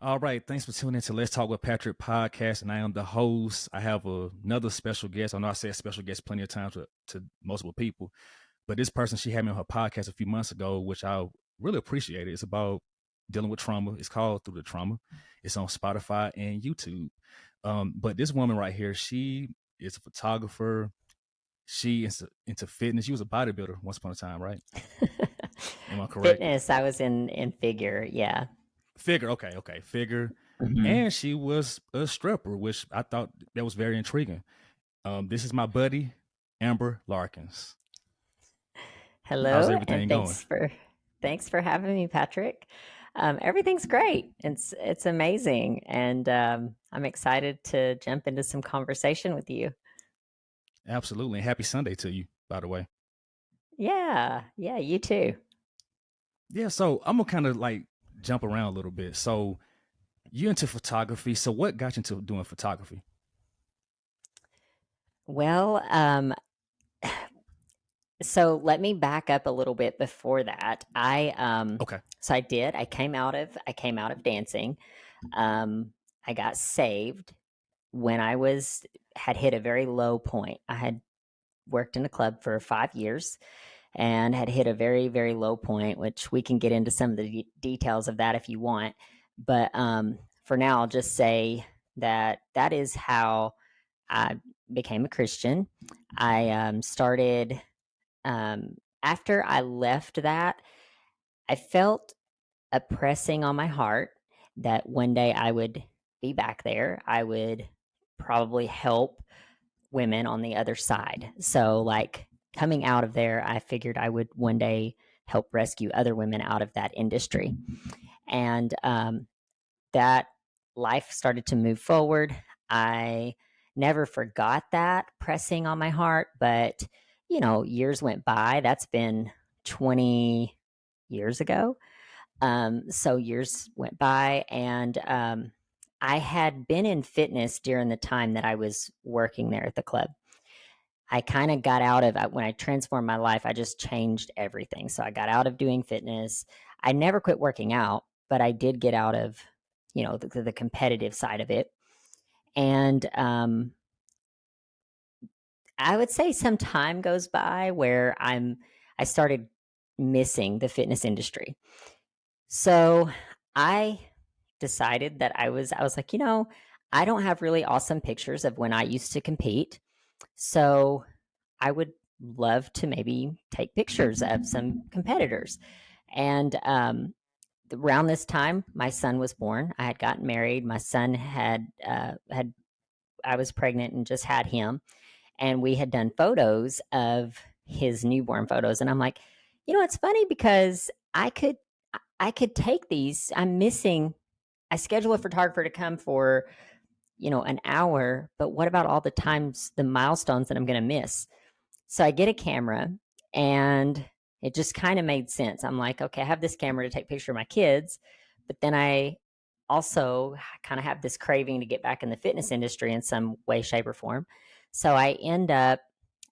All right, thanks for tuning in to Let's Talk with Patrick podcast, and I am the host. I have another special guest. I know I said special guest plenty of times to multiple people, but this person, she had me on her podcast a few months ago, which I really appreciate. It's about dealing with trauma. It's called Through the Trauma. It's on Spotify and YouTube. But this woman right here, she is a photographer. She is into fitness. She was a bodybuilder once upon a time, right? Am I correct? Fitness, I was in figure, yeah. Figure, okay, figure. Mhm. And she was a stripper, which I thought that was very intriguing. This is my buddy, Amber Larkins. How's Hello, and everything going? thanks for having me, Patrick. Everything's great. It's amazing, and I'm excited to jump into some conversation with you. Absolutely. And happy Sunday to you, by the way. Yeah, yeah, you too. Yeah, so I'm gonna kind of like jump around a little bit. So you into photography. So what got you into doing photography? Well, so let me back up a little bit before that. Okay. I came out of dancing. I got saved when I was had hit a very low point. I had worked in a club for 5 years and had hit a very, very low point, which we can get into some of the details of that if you want. But for now, I'll just say that that is how I became a Christian. I started, after I left that, I felt a pressing on my heart that one day I would be back there. I would probably help women on the other side. So, like coming out of there, I figured I would one day help rescue other women out of that industry. And that life started to move forward. I never forgot that pressing on my heart, but years went by. That's been 20 years ago. So years went by, and I had been in fitness during the time that I was working there at the club. I kind of got out of when I transformed my life, I just changed everything. So I got out of doing fitness. I never quit working out, but I did get out of, the competitive side of it. And I would say some time goes by where I started missing the fitness industry. So I decided that I was like, I don't have really awesome pictures of when I used to compete. So I would love to maybe take pictures of some competitors. And around this time, my son was born. I had gotten married. My son had I was pregnant and just had him, and we had done photos of his newborn photos. And I'm like, it's funny because I could take these. I'm missing. I schedule a photographer to come for an hour, but what about all the times, the milestones that I'm going to miss? So I get a camera, and it just kind of made sense. I'm like, okay, I have this camera to take a picture of my kids, but then I also kind of have this craving to get back in the fitness industry in some way, shape, or form. So I end up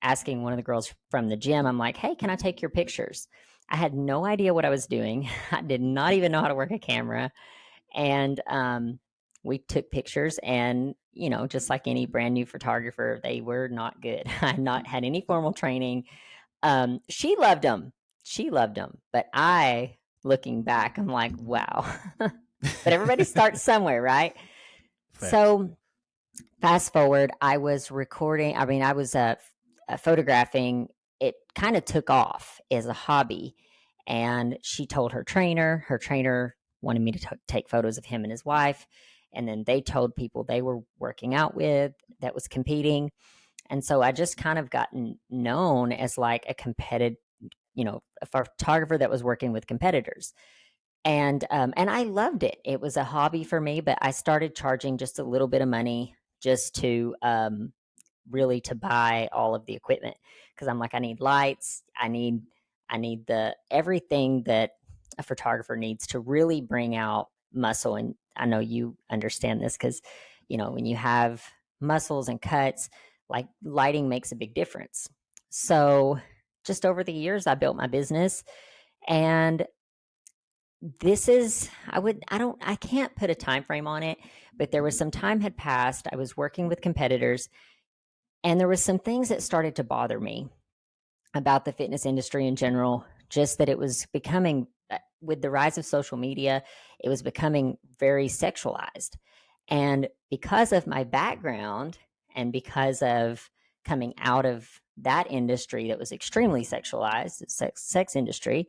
asking one of the girls from the gym, I'm like, hey, can I take your pictures? I had no idea what I was doing. I did not even know how to work a camera. And we took pictures, and just like any brand new photographer, they were not good. I had not had any formal training. She loved them. She loved them. But looking back, I'm like, wow. But everybody starts somewhere, right? Facts. So fast forward, I was recording. I mean, I was photographing. It kind of took off as a hobby. And she told her trainer wanted me to take photos of him and his wife. And then they told people they were working out with that was competing. And so I just kind of gotten known as like a competitive, a photographer that was working with competitors. And I loved it. It was a hobby for me, but I started charging just a little bit of money just to really to buy all of the equipment, because I'm like, I need lights, I need the everything that a photographer needs to really bring out muscle. And I know you understand this because when you have muscles and cuts, like lighting makes a big difference. So just over the years, I built my business, and I can't put a time frame on it, but there was some time had passed. I was working with competitors, and there was some things that started to bother me about the fitness industry in general, just that it was becoming, with the rise of social media, it was becoming very sexualized. And because of my background and because of coming out of that industry that was extremely sexualized, sex industry,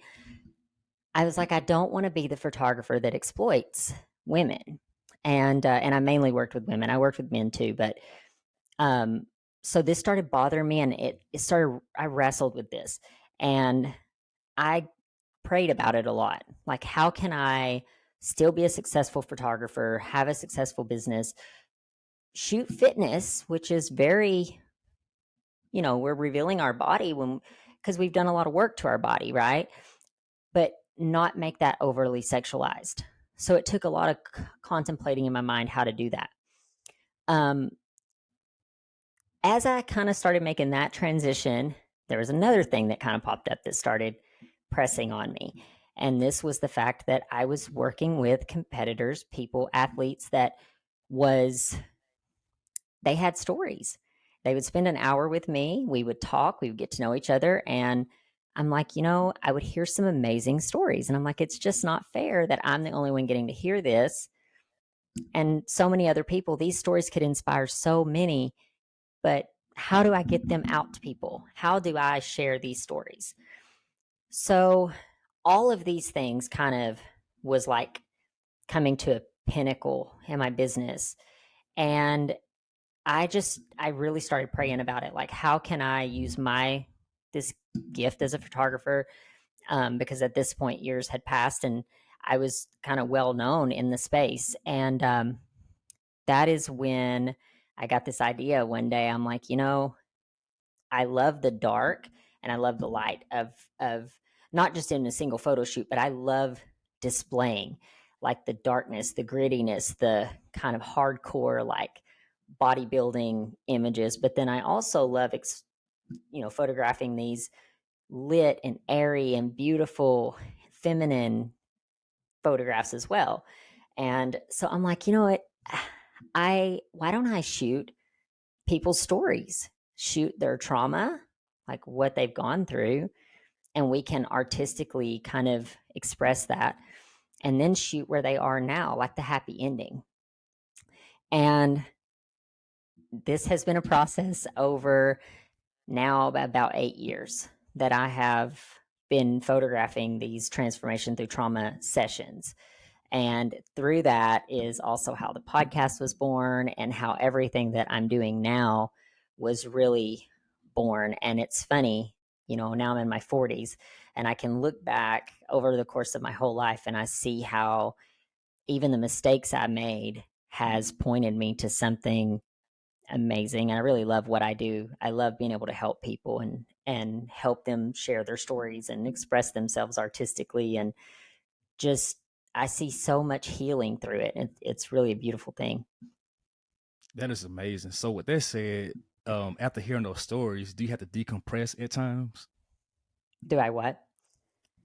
I was like, I don't want to be the photographer that exploits women. And I mainly worked with women. I worked with men too, but um, so this started bothering me, and it started. I wrestled with this, and I prayed about it a lot. Like, how can I still be a successful photographer, have a successful business, shoot fitness, which is very, we're revealing our body because we've done a lot of work to our body, right? But not make that overly sexualized. So it took a lot of contemplating in my mind how to do that. Um, as I kind of started making that transition, there was another thing that kind of popped up that started pressing on me. And this was the fact that I was working with competitors, people, athletes that was, they had stories. They would spend an hour with me. We would talk, we would get to know each other. And I'm like, I would hear some amazing stories. And I'm like, it's just not fair that I'm the only one getting to hear this. And so many other people, these stories could inspire so many, but how do I get them out to people? How do I share these stories? So all of these things kind of was like coming to a pinnacle in my business. And I really started praying about it. Like, how can I use this gift as a photographer? Because at this point, years had passed and I was kind of well known in the space. And that is when I got this idea one day. I'm like, I love the dark and I love the light of not just in a single photo shoot, but I love displaying like the darkness, the grittiness, the kind of hardcore like bodybuilding images. But then I also love photographing these lit and airy and beautiful feminine photographs as well. And so I'm like, you know what? Why don't I shoot people's stories, shoot their trauma, like what they've gone through, and we can artistically kind of express that and then shoot where they are now, like the happy ending. And this has been a process over now about 8 years that I have been photographing these transformation through trauma sessions. And through that is also how the podcast was born and how everything that I'm doing now was really born. And it's funny, now I'm in my 40s and I can look back over the course of my whole life and I see how even the mistakes I made has pointed me to something amazing. And I really love what I do. I love being able to help people and help them share their stories and express themselves artistically, and just I see so much healing through it. It's really a beautiful thing. That is amazing. So with that said, after hearing those stories, do you have to decompress at times? Do I what?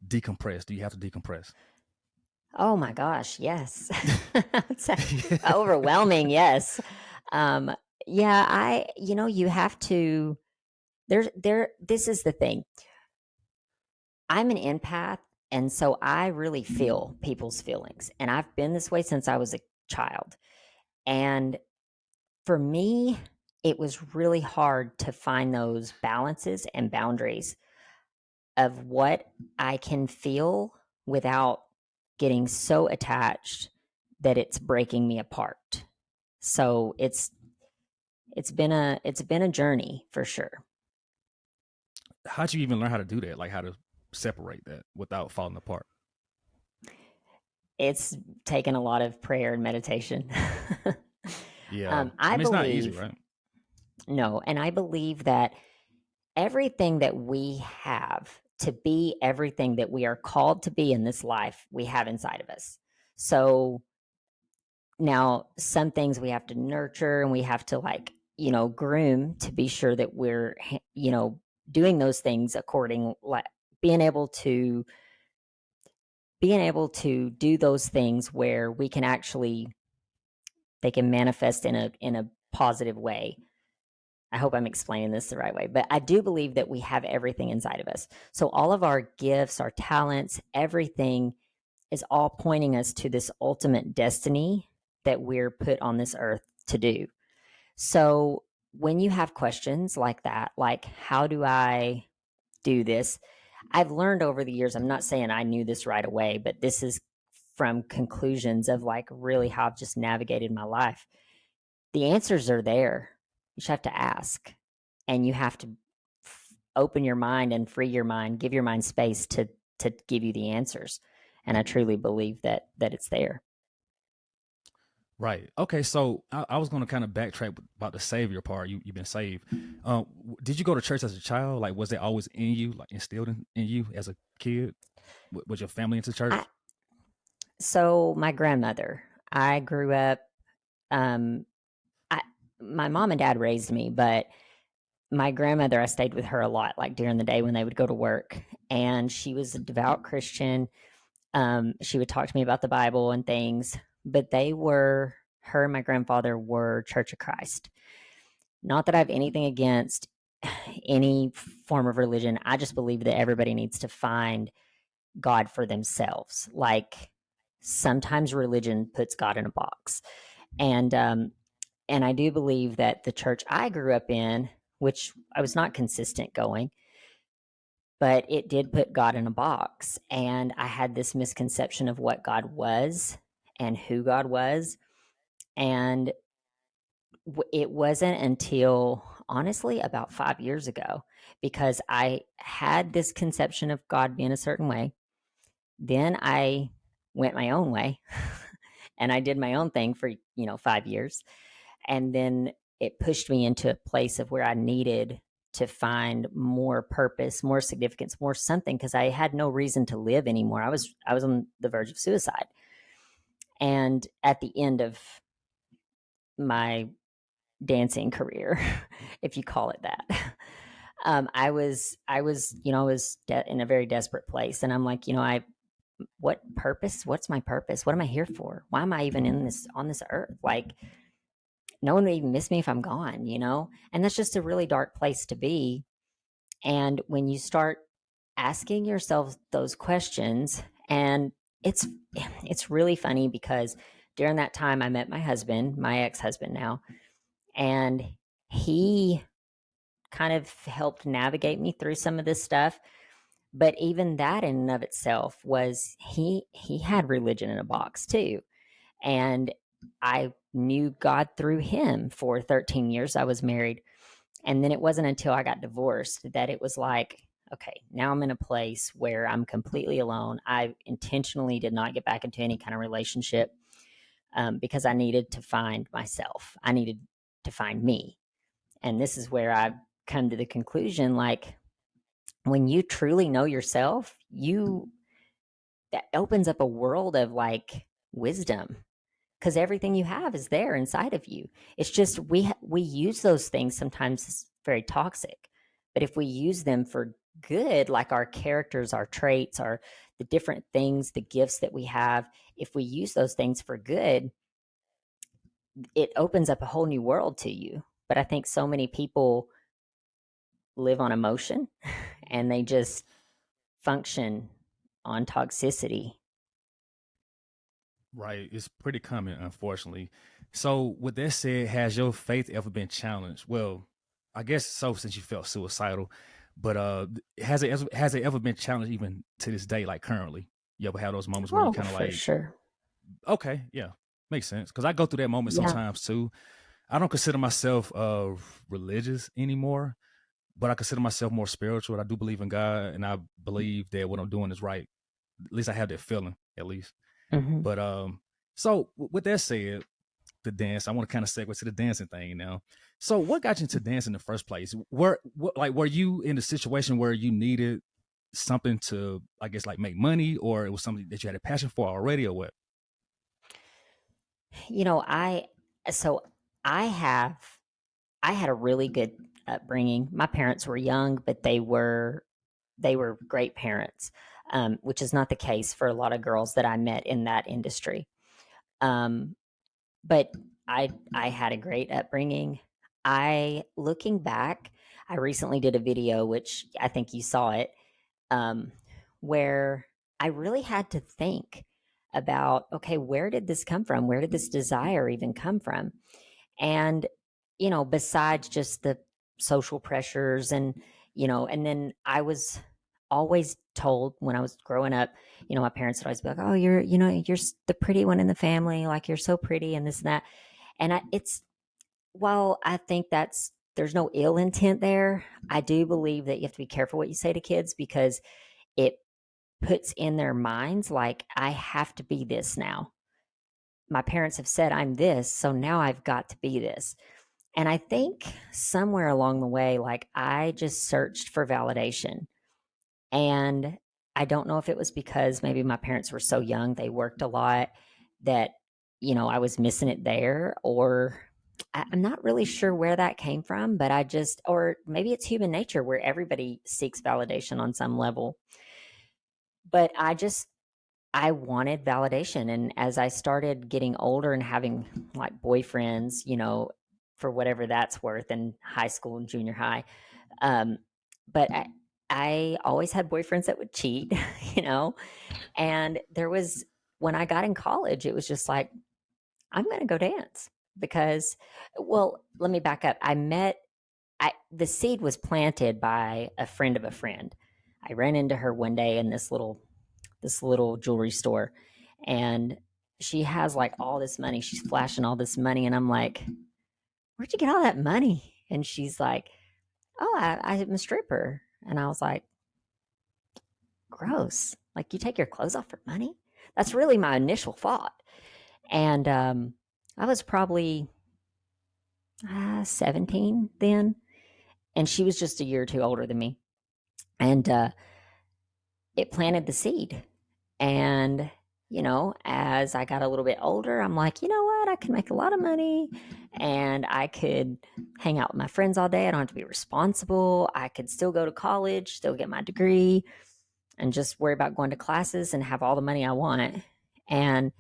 Decompress. Do you have to decompress? Oh my gosh, yes. It's overwhelming, yes. Um, yeah, you have to, this is the thing. I'm an empath, and so I really feel people's feelings. And I've been this way since I was a child. And for me, it was really hard to find those balances and boundaries of what I can feel without getting so attached that it's breaking me apart. So it's been a journey for sure. How'd you even learn how to do that? Like how to separate that without falling apart? It's taken a lot of prayer and meditation. Yeah. I I mean, it's not easy, believe right? no, and I believe that everything that we have to be everything that we are called to be in this life, we have inside of us. So now some things we have to nurture and we have to groom to be sure that we're, doing those things according, like being able to being able to do those things where they can manifest in a positive way. I hope I'm explaining this the right way, but I do believe that we have everything inside of us. So all of our gifts, our talents, everything is all pointing us to this ultimate destiny that we're put on this earth to do. So when you have questions like that, like, how do I do this? I've learned over the years, I'm not saying I knew this right away, but this is from conclusions of like really how I've just navigated my life. The answers are there. You just have to ask, and you have to open your mind and free your mind, give your mind space to give you the answers. And I truly believe that it's there. Right. Okay. So I was going to kind of backtrack about the Savior part. You've been saved. Did you go to church as a child? Like, was it always in you, like instilled in you as a kid? Was your family into I, church? so my grandmother, I grew up. Um, I My mom and dad raised me, but my grandmother, I stayed with her a lot, like during the day when they would go to work, and she was a devout Christian. She would talk to me about the Bible and things, but her and my grandfather were Church of Christ. Not that I have anything against any form of religion. I just believe that everybody needs to find God for themselves. Like, sometimes religion puts God in a box. And I do believe that the church I grew up in, which I was not consistent going, but it did put God in a box. And I had this misconception of what God was and who God was. And it wasn't until honestly about 5 years ago, because I had this conception of God being a certain way. Then I went my own way and I did my own thing for, 5 years. And then it pushed me into a place of where I needed to find more purpose, more significance, more something, because I had no reason to live anymore. I was on the verge of suicide. And at the end of my dancing career, if you call it that, I was in a very desperate place, and I'm like, what purpose? What's my purpose? What am I here for? Why am I even on this earth? Like, no one would even miss me if I'm gone. And that's just a really dark place to be. And when you start asking yourself those questions, and it's it's really funny because during that time I met my husband, my ex-husband now, and he kind of helped navigate me through some of this stuff. But even that in and of itself was he had religion in a box too. And I knew God through him for 13 years. I was married. And then it wasn't until I got divorced that it was like, okay, now I'm in a place where I'm completely alone. I intentionally did not get back into any kind of relationship because I needed to find myself. I needed to find me. And this is where I've come to the conclusion, like, when you truly know yourself, that opens up a world of like wisdom, because everything you have is there inside of you. It's just we use those things sometimes as very toxic, but if we use them for good, like our characters, our traits, our the different things, the gifts that we have, if we use those things for good, it opens up a whole new world to you. But I think so many people live on emotion and they just function on toxicity. Right. It's pretty common, unfortunately. So, with that said, has your faith ever been challenged? Well, I guess so, since you felt suicidal. But has it ever been challenged even to this day, like currently? You ever have those moments where you Oh, kind of for like, sure. okay, yeah, makes sense. Because I go through that moment Yeah. sometimes too. I don't consider myself religious anymore, but I consider myself more spiritual. I do believe in God, and I believe that what I'm doing is right. At least I have that feeling, at least. Hmm. But so with that said, the dance, I want to kind of segue to the dancing thing now. So what got you into dance in the first place? Were you in a situation where you needed something to, I guess, like make money, or it was something that you had a passion for already, or what? You know, I so I have I had a really good upbringing. My parents were young, but they were great parents. which is not the case for a lot of girls that I met in that industry. Um, but I had a great upbringing. Looking back, I recently did a video, which I think you saw it, um, where I really had to think about, okay, where did this come from? Where did this desire even come from? And, besides just the social pressures and then I was always told when I was growing up, my parents would always be like, oh, you're the pretty one in the family. Like you're so pretty and this and that. And while I think there's no ill intent there, I do believe that you have to be careful what you say to kids because it puts in their minds like, I have to be this now. My parents have said I'm this, so now I've got to be this. And I think somewhere along the way, like I just searched for validation. And I don't know if it was because maybe my parents were so young, they worked a lot that, I was missing it there, or I'm not really sure where that came from, but or maybe it's human nature where everybody seeks validation on some level. But I wanted validation. And as I started getting older and having like boyfriends, for whatever that's worth in high school and junior high, um, but I always had boyfriends that would cheat, you know, and when I got in college, it was just like, I'm going to go dance because, well, let me back up. The seed was planted by a friend of a friend. I ran into her one day in this little jewelry store, and she has like all this money. She's flashing all this money, and I'm like, "Where'd you get all that money?" And she's like, "Oh, I'm a stripper." And I was like, "Gross! Like you take your clothes off for money?" That's really my initial thought. And I was probably 17 then, and she was just a year or two older than me. And it planted the seed. And, as I got a little bit older, I'm like, you know what? I can make a lot of money and I could hang out with my friends all day. I don't have to be responsible. I could still go to college, still get my degree, and just worry about going to classes and have all the money I want. And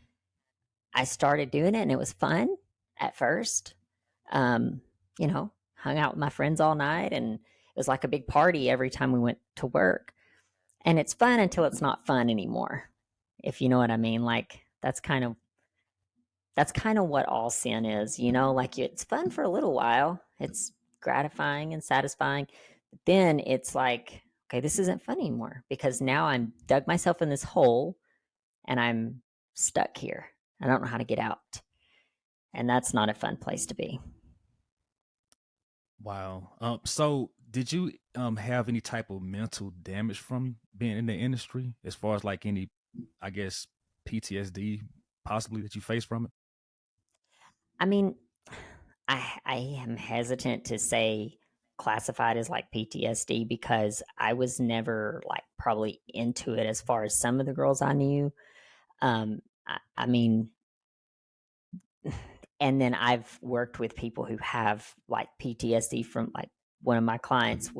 I started doing it and it was fun at first. Um, Hung out with my friends all night and it was like a big party every time we went to work. And it's fun until it's not fun anymore, if you know what I mean. Like that's kind of what all sin is, like it's fun for a little while. It's gratifying and satisfying. But then it's like, okay, this isn't fun anymore because now I'm dug myself in this hole and I'm stuck here. I don't know how to get out. And that's not a fun place to be. Wow. So did you have any type of mental damage from being in the industry, as far as like any, I guess, PTSD possibly that you faced from it? I mean, I am hesitant to say classified as like PTSD because I was never like probably into it as far as some of the girls I knew. I mean, and then I've worked with people who have like PTSD from like one of my clients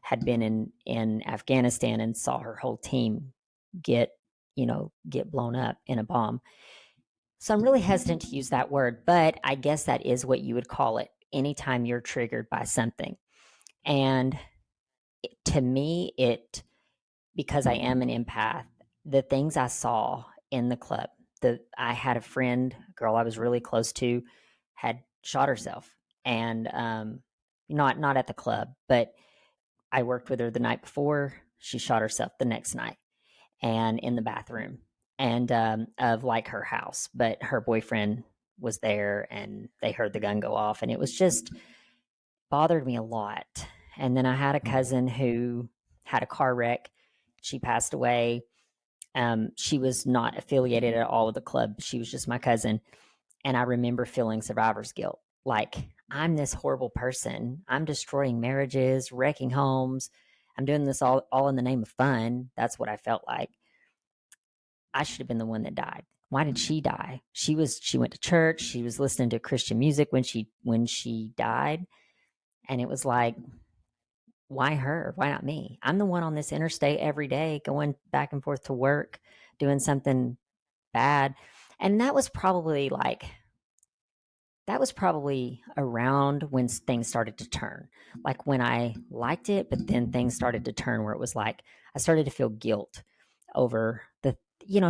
had been in Afghanistan and saw her whole team get get blown up in a bomb. So I'm really hesitant to use that word, but I guess that is what you would call it anytime you're triggered by something. And to me, because I am an empath, the things I saw in the club, I had a friend, a girl I was really close to, had shot herself, and not at the club, but I worked with her the night before. She shot herself the next night, and in the bathroom, and of like her house, but her boyfriend was there, and they heard the gun go off, and it was just bothered me a lot. And then I had a cousin who had a car wreck. She passed away. She was not affiliated at all with the club. She was just my cousin. And I remember feeling survivor's guilt. Like, I'm this horrible person. I'm destroying marriages, wrecking homes. I'm doing this all in the name of fun. That's what I felt like. I should have been the one that died. Why did she die? She went to church. She was listening to Christian music when she died. And it was like, why her? Why not me? I'm the one on this interstate every day going back and forth to work, doing something bad. And that was probably around when things started to turn. Like when I liked it, but then things started to turn where it was like I started to feel guilt over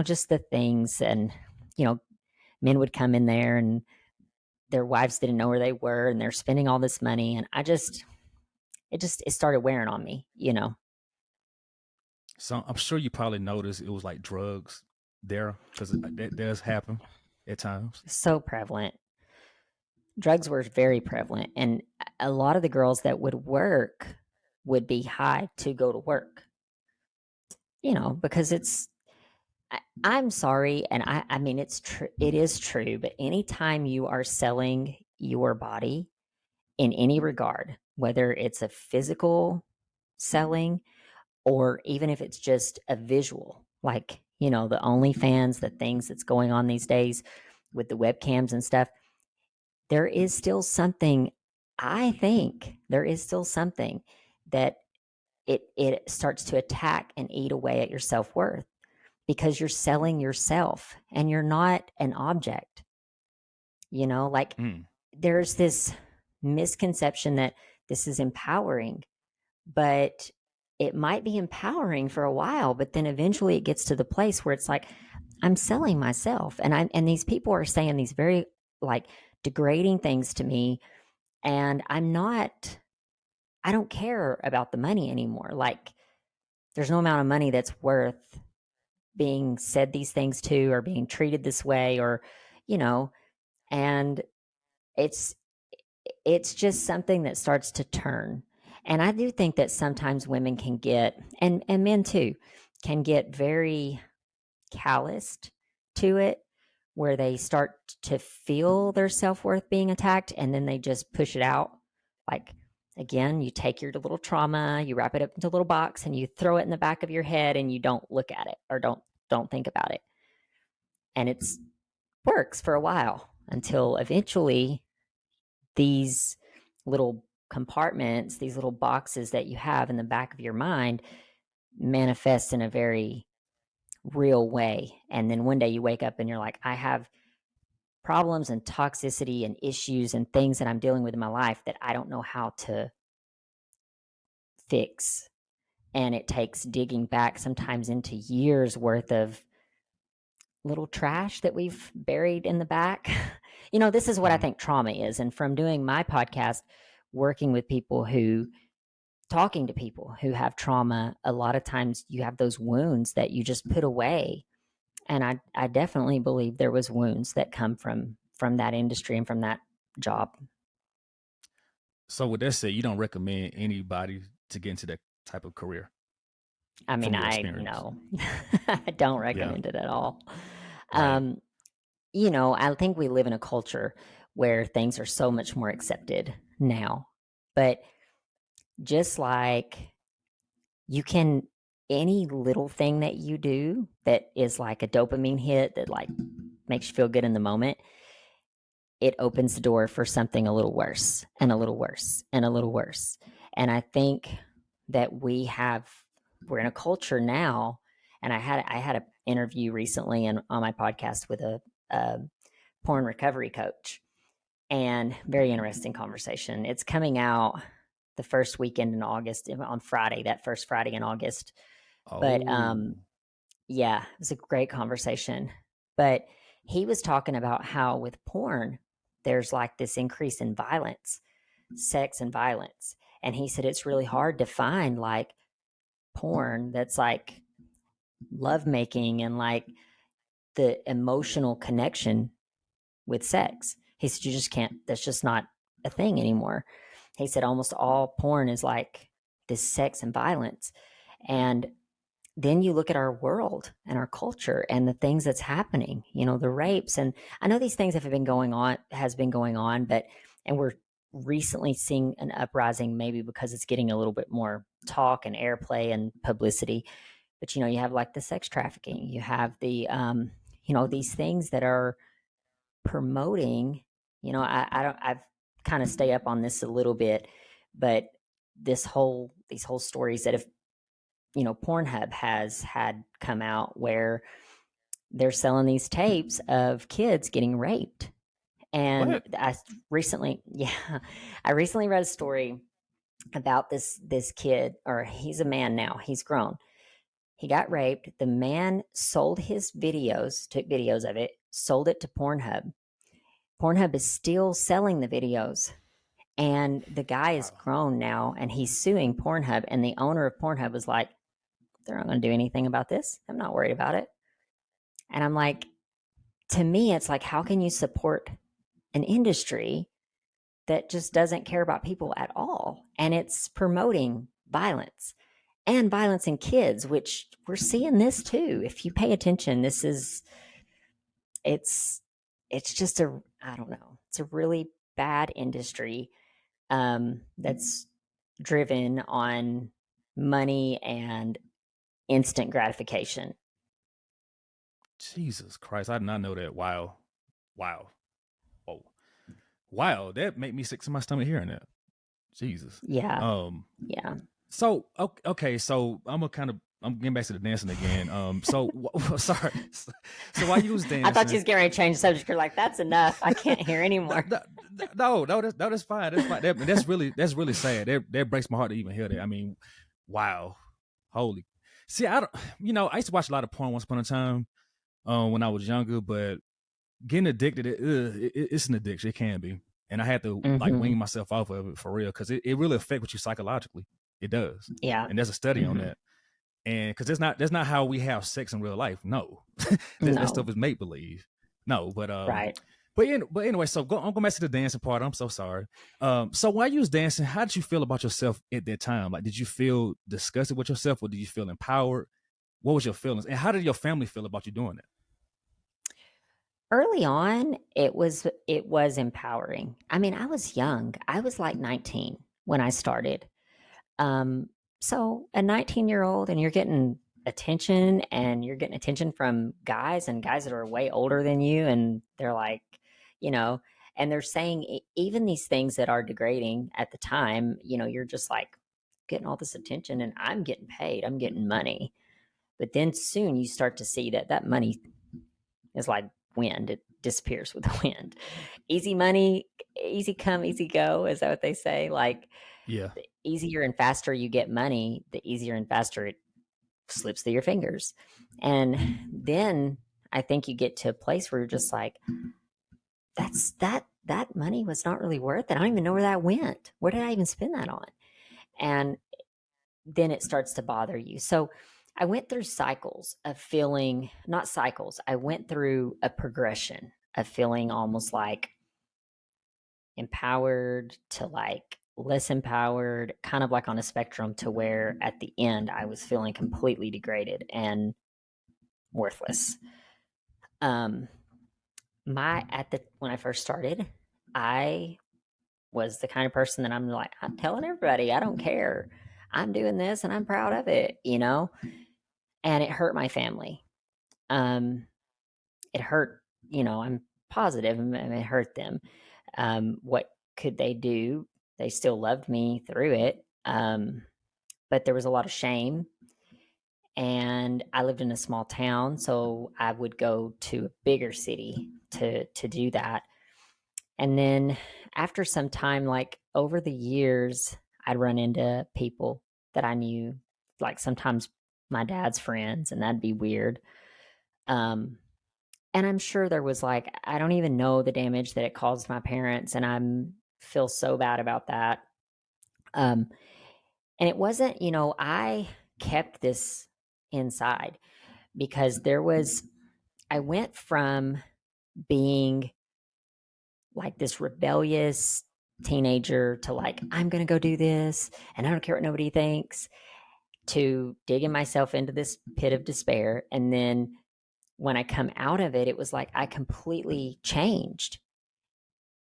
just the things. And, you know, men would come in there and their wives didn't know where they were and they're spending all this money. And it started wearing on me. So I'm sure you probably noticed it was like drugs there because that does happen at times. So prevalent. Drugs were very prevalent. And a lot of the girls that would work would be high to go to work, because I'm sorry. And I mean, it's true. It is true. But anytime you are selling your body in any regard, whether it's a physical selling or even if it's just a visual, like, the OnlyFans, the things that's going on these days with the webcams and stuff, there is still something, I think there is still something that it starts to attack and eat away at your self-worth because you're selling yourself and you're not an object. Like Mm. there's this misconception that this is empowering, but it might be empowering for a while, but then eventually it gets to the place where it's like I'm selling myself and these people are saying these very like degrading things to me, and I don't care about the money anymore. Like there's no amount of money that's worth being said these things to or being treated this way or you know and it's it's just something that starts to turn. And I do think that sometimes women can get, and men too, can get very calloused to it, where they start to feel their self worth being attacked and then they just push it out. Like, again, you take your little trauma, you wrap it up into a little box and you throw it in the back of your head and you don't look at it or don't think about it. And it's works for a while until eventually these little compartments, these little boxes that you have in the back of your mind manifest in a very real way. And then one day you wake up and you're like, I have problems and toxicity and issues and things that I'm dealing with in my life that I don't know how to fix. And it takes digging back sometimes into years worth of little trash that we've buried in the back. This is what I Mm. think trauma is. And from doing my podcast, working with people talking to people who have trauma, a lot of times you have those wounds that you just put away. And I definitely believe there was wounds that come from that industry and from that job. So with that said, you don't recommend anybody to get into that type of career I mean, from your I experience. no, I don't Yeah. recommend it at all. Right. Um, I think we live in a culture where things are so much more accepted now. But just like you can, any little thing that you do that is like a dopamine hit that like makes you feel good in the moment, it opens the door for something a little worse and a little worse and a little worse. And I think that we're in a culture now. And I had an interview recently on my podcast with a porn recovery coach, and very interesting conversation. It's coming out the first weekend in August on Friday, that first Friday in August. But Oh. yeah, it was a great conversation. But he was talking about how with porn, there's like this increase in violence, sex and violence. And he said it's really hard to find like porn that's like lovemaking and like the emotional connection with sex. He said you just can't, that's just not a thing anymore. He said almost all porn is like this sex and violence. And then you look at our world and our culture and the things that's happening, the rapes. And I know these things has been going on, and we're recently seeing an uprising, maybe because it's getting a little bit more talk and airplay and publicity. But, you have like the sex trafficking, you have the, these things that are promoting, I've kind of stay up on this a little bit, but these whole stories that have, Pornhub has had come out where they're selling these tapes of kids getting raped. And What? I recently, yeah, I recently read a story about this kid, or he's a man now, he's grown. He got raped. The man sold his videos, took videos of it, sold it to Pornhub. Pornhub is still selling the videos. And the guy is Wow. grown now and he's suing Pornhub. And the owner of Pornhub was like, they're not going to do anything about this. I'm not worried about it. And I'm like, to me, it's like, how can you support an industry that just doesn't care about people at all? And it's promoting violence and violence in kids, which we're seeing this too. If you pay attention, it's just I don't know, it's a really bad industry that's driven on money and instant gratification. Jesus Christ. I did not know that. Wow. Wow. Whoa. Wow. That made me sick to my stomach hearing that. Jesus. Yeah, Um, yeah. so okay, so I'm getting back to the dancing again. So sorry. So while you was I thought you dancing, was getting ready to change the subject. You're like, that's enough. I can't hear anymore. no, that's fine. That's fine. That's really sad. That breaks my heart to even hear that. I mean, wow, holy. See, I don't. I used to watch a lot of porn once upon a time, when I was younger. But getting addicted, it's an addiction. It can be, and I had to like Mm-hmm. wean myself off of it for real because it really affects you psychologically. It does, Yeah. and there's a study on Mm-hmm. that. And because that's not how we have sex in real life. No, that No. stuff is make believe. No, Right. but anyway, so I'm going back to the dancing part. I'm so sorry. So while you was dancing, how did you feel about yourself at that time? Like, did you feel disgusted with yourself, or did you feel empowered? What was your feelings, and how did your family feel about you doing that? Early on, it was empowering. I mean, I was young. I was like 19 when I started. Um, so a 19-year-old, and you're getting attention from guys, and guys that are way older than you, and they're like, you know, and they're saying even these things that are degrading at the time, you're just like getting all this attention, and I'm getting paid, I'm getting money. But then soon you start to see that that money is like wind. It disappears with the wind. Easy money, easy come, easy go. Is that what they say? Like, Yeah, the easier and faster you get money, the easier and faster it slips through your fingers. And then I think you get to a place where you're just like, that money was not really worth it. I don't even know where that went. Where did I even spend that on? And then it starts to bother you. So I went through cycles of feeling, not cycles, I went through a progression of feeling almost like empowered to like less empowered, kind of like on a spectrum to where at the end I was feeling completely degraded and worthless. Um, my at the when I first started, I was the kind of person that I'm like, I'm telling everybody, I don't care. I'm doing this and I'm proud of it. And it hurt my family. Um, it hurt, I'm positive, and it hurt them. What could they do? They still loved me through it. But there was a lot of shame. And I lived in a small town, so I would go to a bigger city to do that. And then after some time, like over the years, I'd run into people that I knew, like sometimes my dad's friends, and that'd be weird. Um, and I'm sure there was like, I don't even know the damage that it caused my parents, and I'm feel so bad about that. Um, and it wasn't, I kept this inside because I went from being like this rebellious teenager to like, I'm going to go do this and I don't care what nobody thinks, to digging myself into this pit of despair. And then when I come out of it, it was like I completely changed.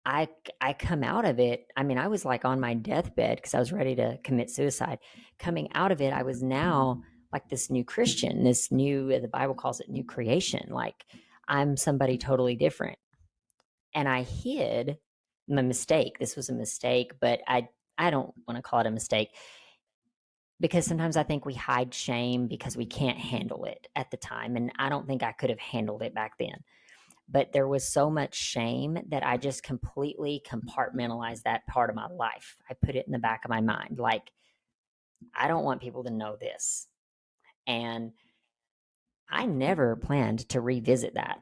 I I come out of it. I mean, I was like on my deathbed because I was ready to commit suicide. Coming out of it, I was now like this new Christian, this new, the Bible calls it new creation. Like I'm somebody totally different. And I hid my mistake. This was a mistake, but I I don't want to call it a mistake, because sometimes I think we hide shame because we can't handle it at the time. And I don't think I could have handled it back then. But there was so much shame that I just completely compartmentalized that part of my life. I put it in the back of my mind. Like, I don't want people to know this. And I never planned to revisit that,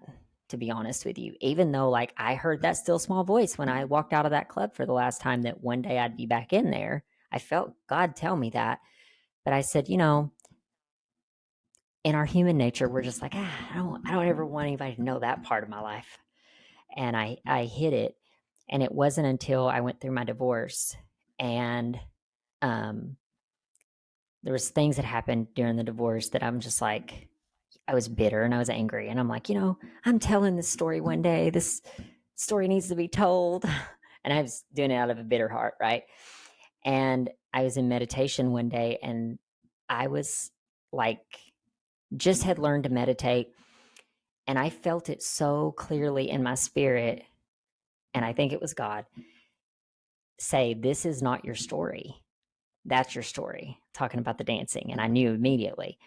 to be honest with you, even though like I heard that still small voice when I walked out of that club for the last time, that one day I'd be back in there. I felt God tell me that. But I said, in our human nature, we're just like, I don't ever want anybody to know that part of my life. And I hid it. And it wasn't until I went through my divorce, and um, there was things that happened during the divorce that I'm just like, I was bitter and I was angry. And I'm like, I'm telling this story one day. This story needs to be told. And I was doing it out of a bitter heart, right? And I was in meditation one day, and I was like, just had learned to meditate. And I felt it so clearly in my spirit. And I think it was God say, this is not your story. That's your story. Talking about the dancing. And I knew immediately.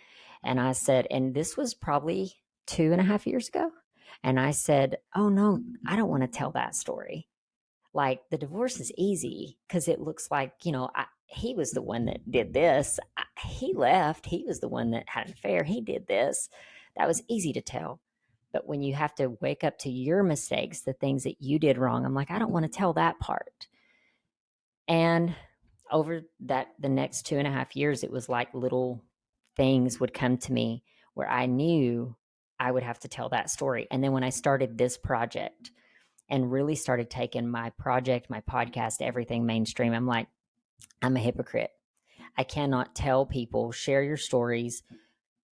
And I said, and this was probably 2.5 years ago. And I said, oh no, I don't want to tell that story. Like, the divorce is easy because it looks like, he was the one that did this. He left. He was the one that had an affair. He did this. That was easy to tell. But when you have to wake up to your mistakes, the things that you did wrong, I'm like, I don't want to tell that part. And over the next 2.5 years, it was like little things would come to me where I knew I would have to tell that story. And then when I started this project and really started taking my project, my podcast, everything mainstream, I'm like, I'm a hypocrite. I cannot tell people, share your stories,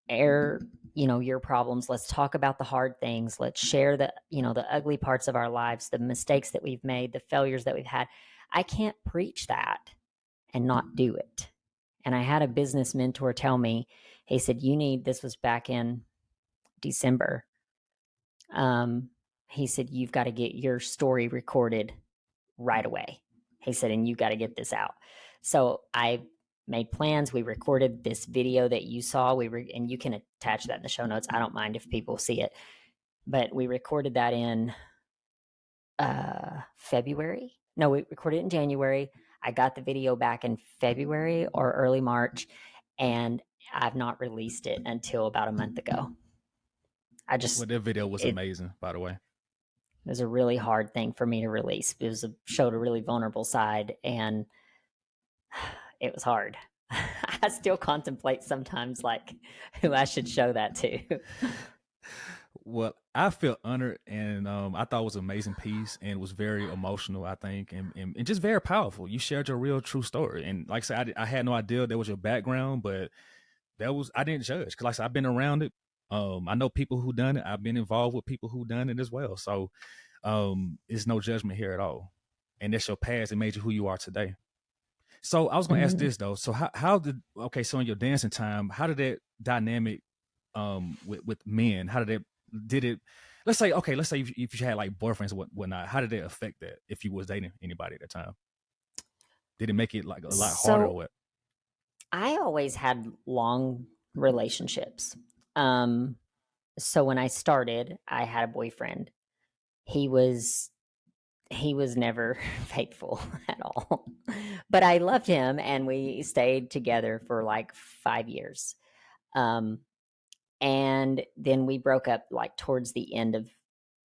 air, your problems. Let's talk about the hard things. Let's share the ugly parts of our lives, the mistakes that we've made, the failures that we've had. I can't preach that and not do it. And I had a business mentor tell me, he said, this was back in December. He said, you've got to get your story recorded right away. He said, and you've got to get this out. So I made plans. We recorded this video that you saw. And you can attach that in the show notes. I don't mind if people see it. But we recorded that in February. No, we recorded it in January. I got the video back in February or early March, and I've not released it until about a month ago. Well, that video was amazing, by the way. It was a really hard thing for me to release. It showed a really vulnerable side, and it was hard. I still contemplate sometimes like who I should show that to. Well, I feel honored, and I thought it was an amazing piece, and it was very emotional, I think, and just very powerful. You shared your real, true story, and like I said, I had no idea that was your background, but I didn't judge, because like I said, I've been around it. I know people who done it. I've been involved with people who done it as well. So, it's no judgment here at all, and that's your past. It made you who you are today. So I was going to ask this though. So so in your dancing time, how did that dynamic with men, did it, let's say if you had like boyfriends or whatnot, how did it affect that if you was dating anybody at that time? Did it make it like a lot harder or what? I always had long relationships. So when I started, I had a boyfriend. He was never faithful at all. But I loved him, and we stayed together for like 5 years. And then we broke up like towards the end of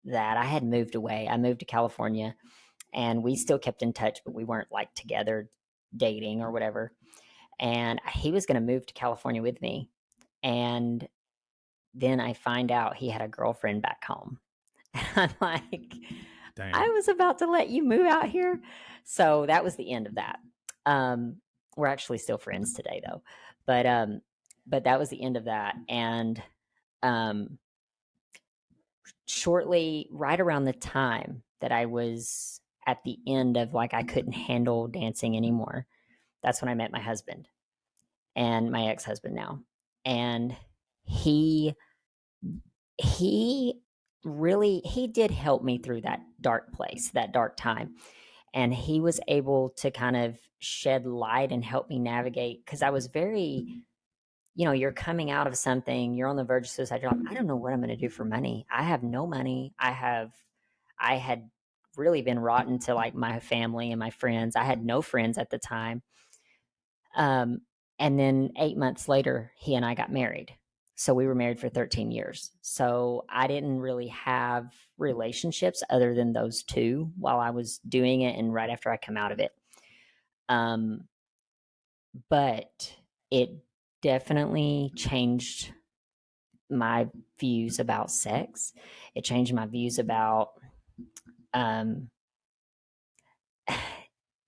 that. I had moved away. I moved to California, and we still kept in touch, but we weren't like together dating or whatever. And he was going to move to California with me. And then I find out he had a girlfriend back home. And I'm like, damn. I was about to let you move out here. So that was the end of that. We're actually still friends today though. But that was the end of that. And shortly, right around the time that I was at the end of like I couldn't handle dancing anymore, that's when I met my husband, and my ex-husband now. And he did help me through that dark place, that dark time. And he was able to kind of shed light and help me navigate, because I was very, you're coming out of something, you're on the verge of suicide. You're like, I don't know what I'm going to do for money. I have no money. I had really been rotten to like my family and my friends. I had no friends at the time. Um, and then 8 months later, he and I got married. So we were married for 13 years. So I didn't really have relationships other than those two while I was doing it and right after I come out of it. But it definitely changed my views about sex. It changed my views about, um,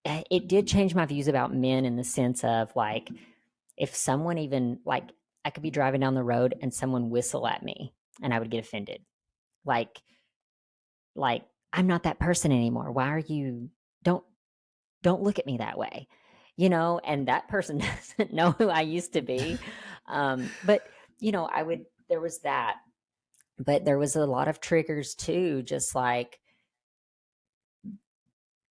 it did change my views about men in the sense of like, if someone even like, I could be driving down the road and someone whistle at me and I would get offended. Like, like I'm not that person anymore. Why are you, don't, don't look at me that way, and that person doesn't know who I used to be. But, there was that, but there was a lot of triggers too, just like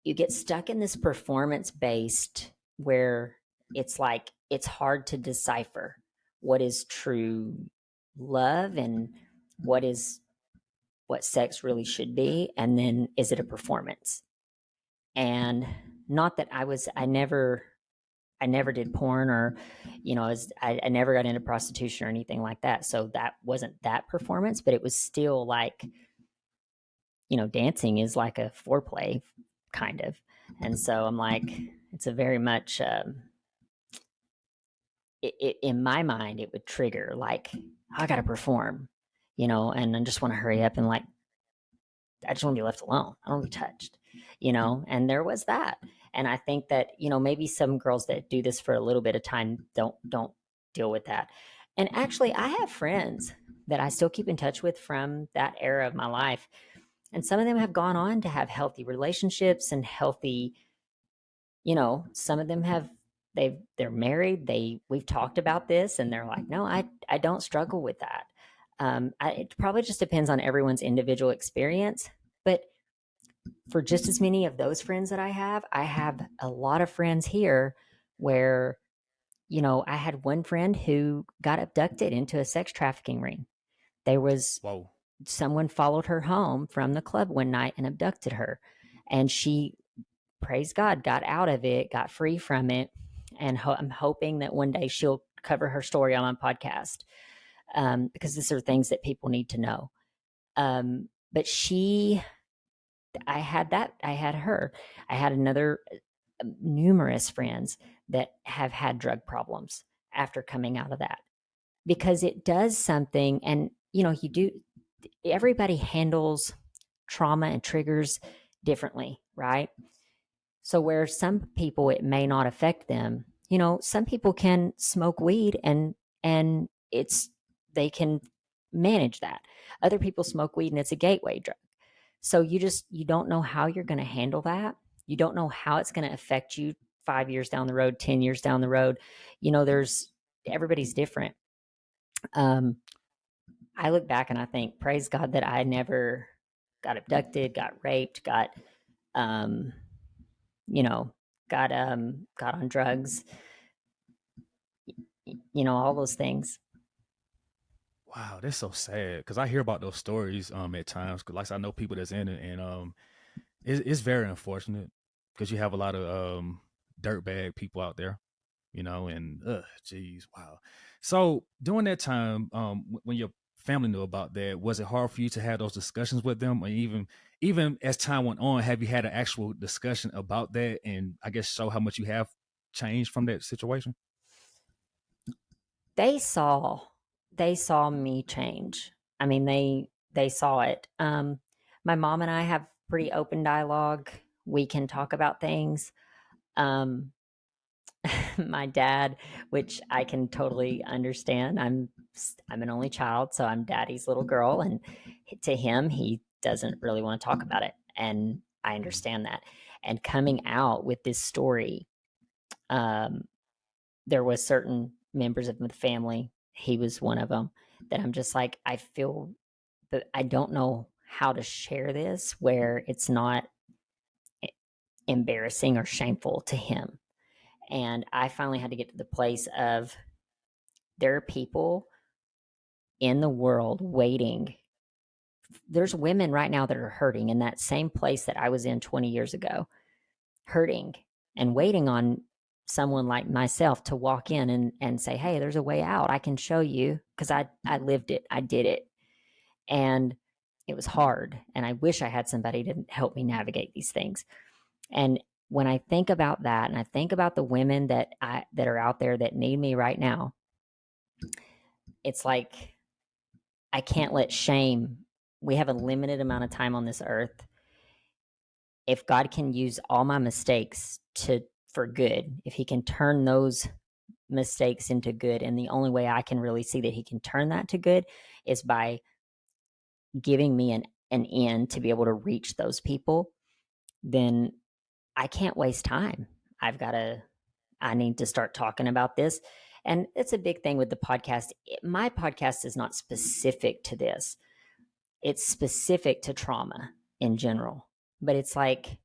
you get stuck in this performance based where it's like it's hard to decipher what is true love and what is what sex really should be, and then is it a performance? And not that I never did porn, or I never got into prostitution or anything like that, so that wasn't that performance, but it was still like, dancing is like a foreplay kind of. And so I'm like, it's a very much, in my mind, it would trigger like, I got to perform, and I just want to hurry up and like, I just want to be left alone. I don't want to be touched, and there was that. And I think that, maybe some girls that do this for a little bit of time don't deal with that. And actually, I have friends that I still keep in touch with from that era of my life. And some of them have gone on to have healthy relationships and healthy, some of them have, they're married. We've talked about this and they're like, no, I don't struggle with that. It probably just depends on everyone's individual experience. But for just as many of those friends that I have a lot of friends here where, I had one friend who got abducted into a sex trafficking ring. There was Whoa. someone followed her home from the club one night and abducted her. And she, praise God, got out of it, got free from it. And I'm hoping that one day she'll cover her story on my podcast, because these are things that people need to know. But I had her. I had another, numerous friends that have had drug problems after coming out of that, because it does something. And, everybody handles trauma and triggers differently, right? So where some people it may not affect them, some people can smoke weed and they can manage that. Other people smoke weed and it's a gateway drug. So you don't know how you're going to handle that. You don't know how it's going to affect you 5 years down the road, 10 years down the road. There's everybody's different. I look back and I think, praise God that I never got abducted, got raped, um, you know, got on drugs, all those things. Wow, that's so sad because I hear about those stories at times. Cause like I know people that's in it, and it's very unfortunate because you have a lot of dirtbag people out there, and geez, wow. So during that time, when your family knew about that, was it hard for you to have those discussions with them, or even as time went on, have you had an actual discussion about that, and I guess show how much you have changed from that situation? They saw they saw me change. I mean, they saw it. My mom and I have pretty open dialogue. We can talk about things. Um, my dad, which I can totally understand. I'm an only child, so I'm daddy's little girl, and to him, he doesn't really want to talk about it, and I understand that. And coming out with this story, um, there was certain members of the family. He was one of them that I'm just like, I feel that I don't know how to share this where it's not embarrassing or shameful to him. And I finally had to get to the place of there are people in the world waiting. There's women right now that are hurting in that same place that I was in 20 years ago, hurting and waiting on someone like myself to walk in and say, hey, there's a way out. I can show you, because I lived it. I did it. And it was hard. And I wish I had somebody to help me navigate these things. And when I think about that, and I think about the women that are out there that need me right now, it's like I can't let shame. We have a limited amount of time on this earth. If God can use all my mistakes for good, if he can turn those mistakes into good, and the only way I can really see that he can turn that to good is by giving me an end to be able to reach those people, then I can't waste time. I need to start talking about this. And it's a big thing with the podcast. My podcast is not specific to this. It's specific to trauma in general. But it's like,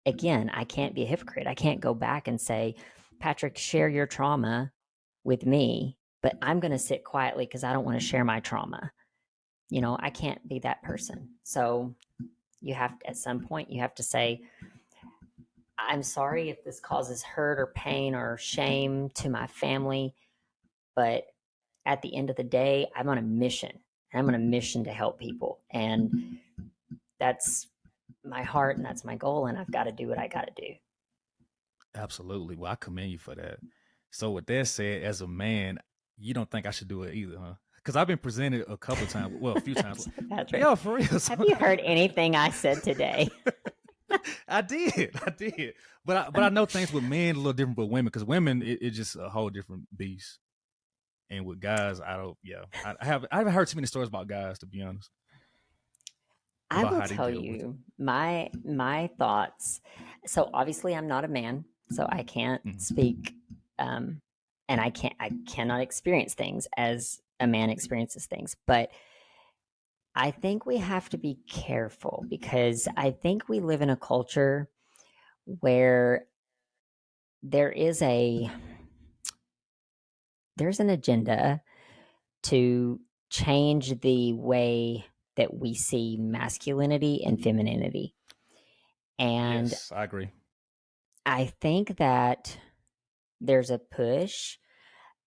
again, I can't be a hypocrite. I can't go back and say, Patrick, share your trauma with me, but I'm going to sit quietly because I don't want to share my trauma. I can't be that person. So at some point, you have to say, I'm sorry if this causes hurt or pain or shame to my family, but at the end of the day, I'm on a mission. I'm on a mission to help people. And that's my heart and that's my goal. And I've got to do what I got to do. Absolutely. Well, I commend you for that. So with that said, as a man, you don't think I should do it either, huh? Because I've been presented a couple of times, well, a few times. Patrick, yeah, for real. Have you heard anything I said today? I did. But I know things with men a little different with women, because women, it's just a whole different beast. And with guys, I don't. Yeah, I haven't heard too many stories about guys, to be honest. I will tell you my thoughts. So obviously, I'm not a man, so I can't speak, and I cannot experience things as a man experiences things. But I think we have to be careful, because I think we live in a culture where there's an agenda to change the way that we see masculinity and femininity. And yes, I agree. I think that there's a push.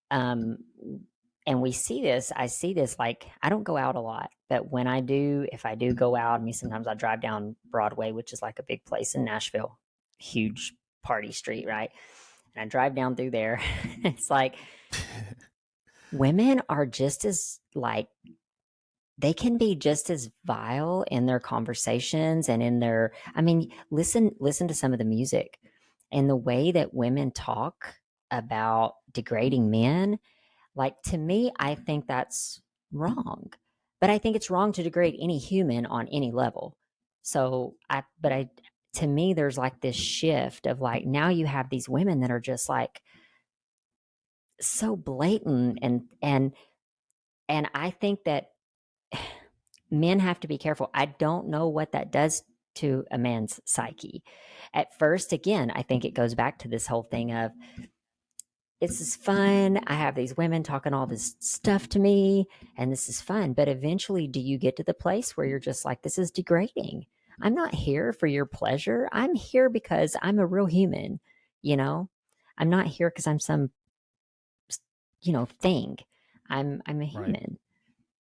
And I see this, like, I don't go out a lot, but when I do, if I do go out, sometimes I drive down Broadway, which is like a big place in Nashville, huge party street, right? And I drive down through there. It's like women are just as they can be just as vile in their conversations and in their, listen to some of the music and the way that women talk about degrading men. Like, to me, I think that's wrong, but I think it's wrong to degrade any human on any level. So to me, there's like this shift of like, now you have these women that are just like so blatant, and I think that men have to be careful. I don't know what that does to a man's psyche. At first, again, I think it goes back to this whole thing of, this is fun. I have these women talking all this stuff to me, and this is fun. But eventually, do you get to the place where you're just like, this is degrading? I'm not here for your pleasure. I'm here because I'm a real human. I'm not here because I'm some, thing. I'm a human.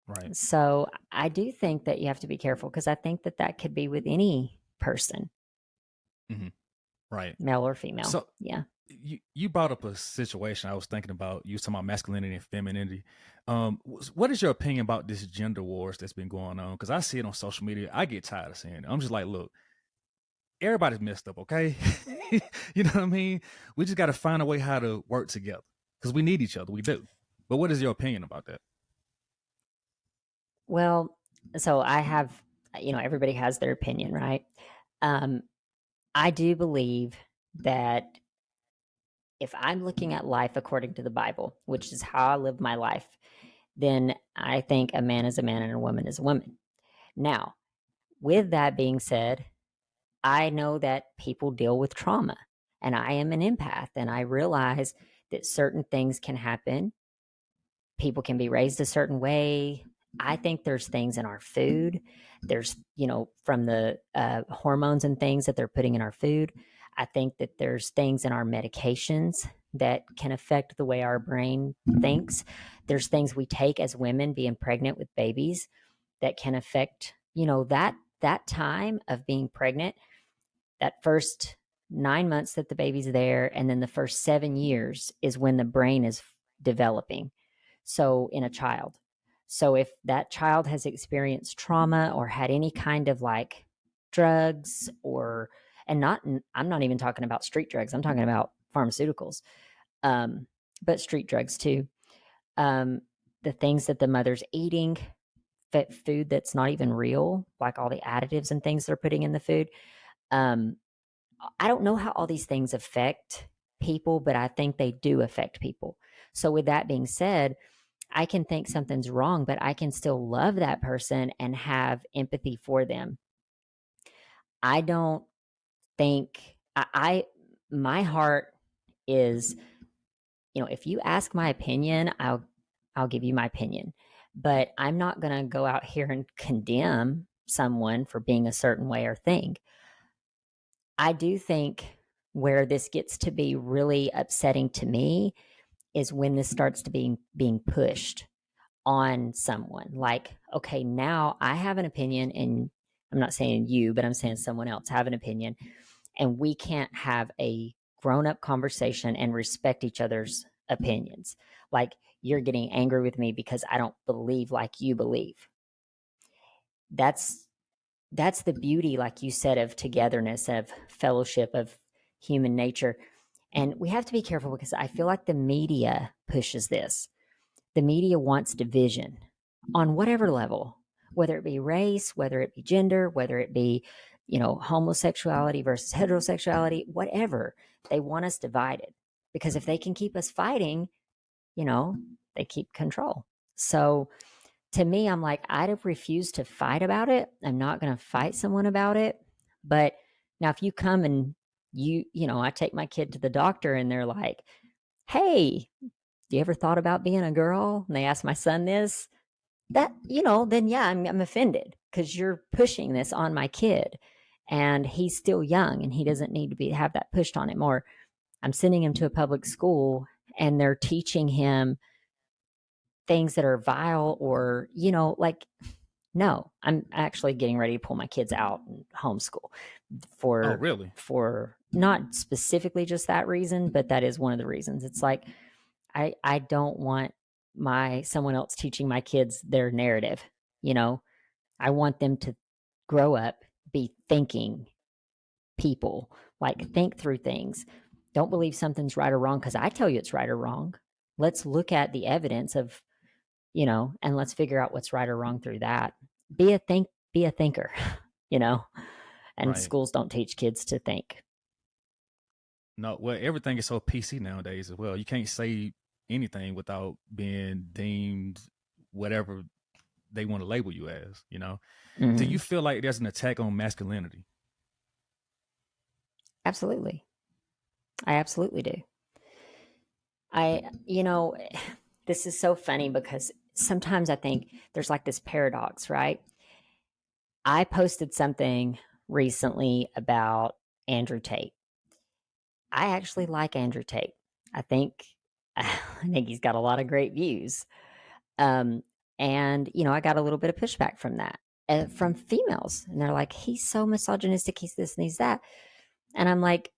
Right. So I do think that you have to be careful, because I think that could be with any person. Mm-hmm. Right. Male or female. So yeah. You brought up a situation I was thinking about. You was talking about masculinity and femininity. What is your opinion about this gender wars that's been going on? Because I see it on social media. I get tired of seeing it. I'm just like, look, everybody's messed up, okay? You know what I mean? We just got to find a way how to work together, because we need each other. We do. But what is your opinion about that? Well, so I have, everybody has their opinion, right? I do believe that if I'm looking at life according to the Bible, which is how I live my life, then I think a man is a man and a woman is a woman. Now, with that being said, I know that people deal with trauma, and I am an empath, and I realize that certain things can happen. People can be raised a certain way. I think there's things in our food. There's, from the hormones and things that they're putting in our food. I think that there's things in our medications that can affect the way our brain thinks. There's things we take as women being pregnant with babies that can affect, that time of being pregnant, that first 9 months that the baby's there, and then the first 7 years is when the brain is developing. So in a child. So if that child has experienced trauma or had any kind of like drugs I'm not even talking about street drugs. I'm talking about pharmaceuticals, but street drugs too. The things that the mother's eating, food that's not even real, like all the additives and things they're putting in the food. Um, I don't know how all these things affect people, but I think they do affect people. So with that being said, I can think something's wrong, but I can still love that person and have empathy for them. I don't think my heart is, if you ask my opinion, I'll give you my opinion. But I'm not going to go out here and condemn someone for being a certain way or thing. I do think where this gets to be really upsetting to me is when this starts to being pushed on someone. Like, okay, now I have an opinion, and I'm not saying you, but I'm saying someone else have an opinion, and we can't have a grown-up conversation and respect each other's opinions. Like, you're getting angry with me because I don't believe like you believe. That's the beauty, like you said, of togetherness, of fellowship, of human nature. And we have to be careful because I feel like the media pushes this. The media wants division on whatever level, whether it be race, whether it be gender, whether it be, homosexuality versus heterosexuality, whatever. They want us divided because if they can keep us fighting, they keep control. So to me, I'm like, I'd refuse to fight about it. I'm not going to fight someone about it. But now, if you come and I take my kid to the doctor and they're like, hey, you ever thought about being a girl? And they ask my son this, then yeah, I'm offended because you're pushing this on my kid and he's still young and he doesn't need to have that pushed on him. Or I'm sending him to a public school and they're teaching him things that are vile or, like, no, I'm actually getting ready to pull my kids out and homeschool Oh, for really? for not specifically just that reason, but that is one of the reasons. It's like I don't want someone else teaching my kids their narrative. I want them to grow up, be thinking people, like think through things. Don't believe something's right or wrong because I tell you it's right or wrong. Let's look at the evidence of, and let's figure out what's right or wrong through that. Be a thinker, you know, and Right. schools don't teach kids to think. No, well, everything is so PC nowadays as well. You can't say anything without being deemed whatever they want to label you as, you know? Do you Mm-hmm. feel like there's an attack on masculinity? Absolutely. I absolutely do. I, you know, this is so funny because sometimes I think there's like this paradox, right? I posted something recently about Andrew Tate. I actually like Andrew Tate. I think I think he's got a lot of great views. Um, and I got a little bit of pushback from that, from females, and they're like, "He's so misogynistic. He's this and he's that." And I'm like,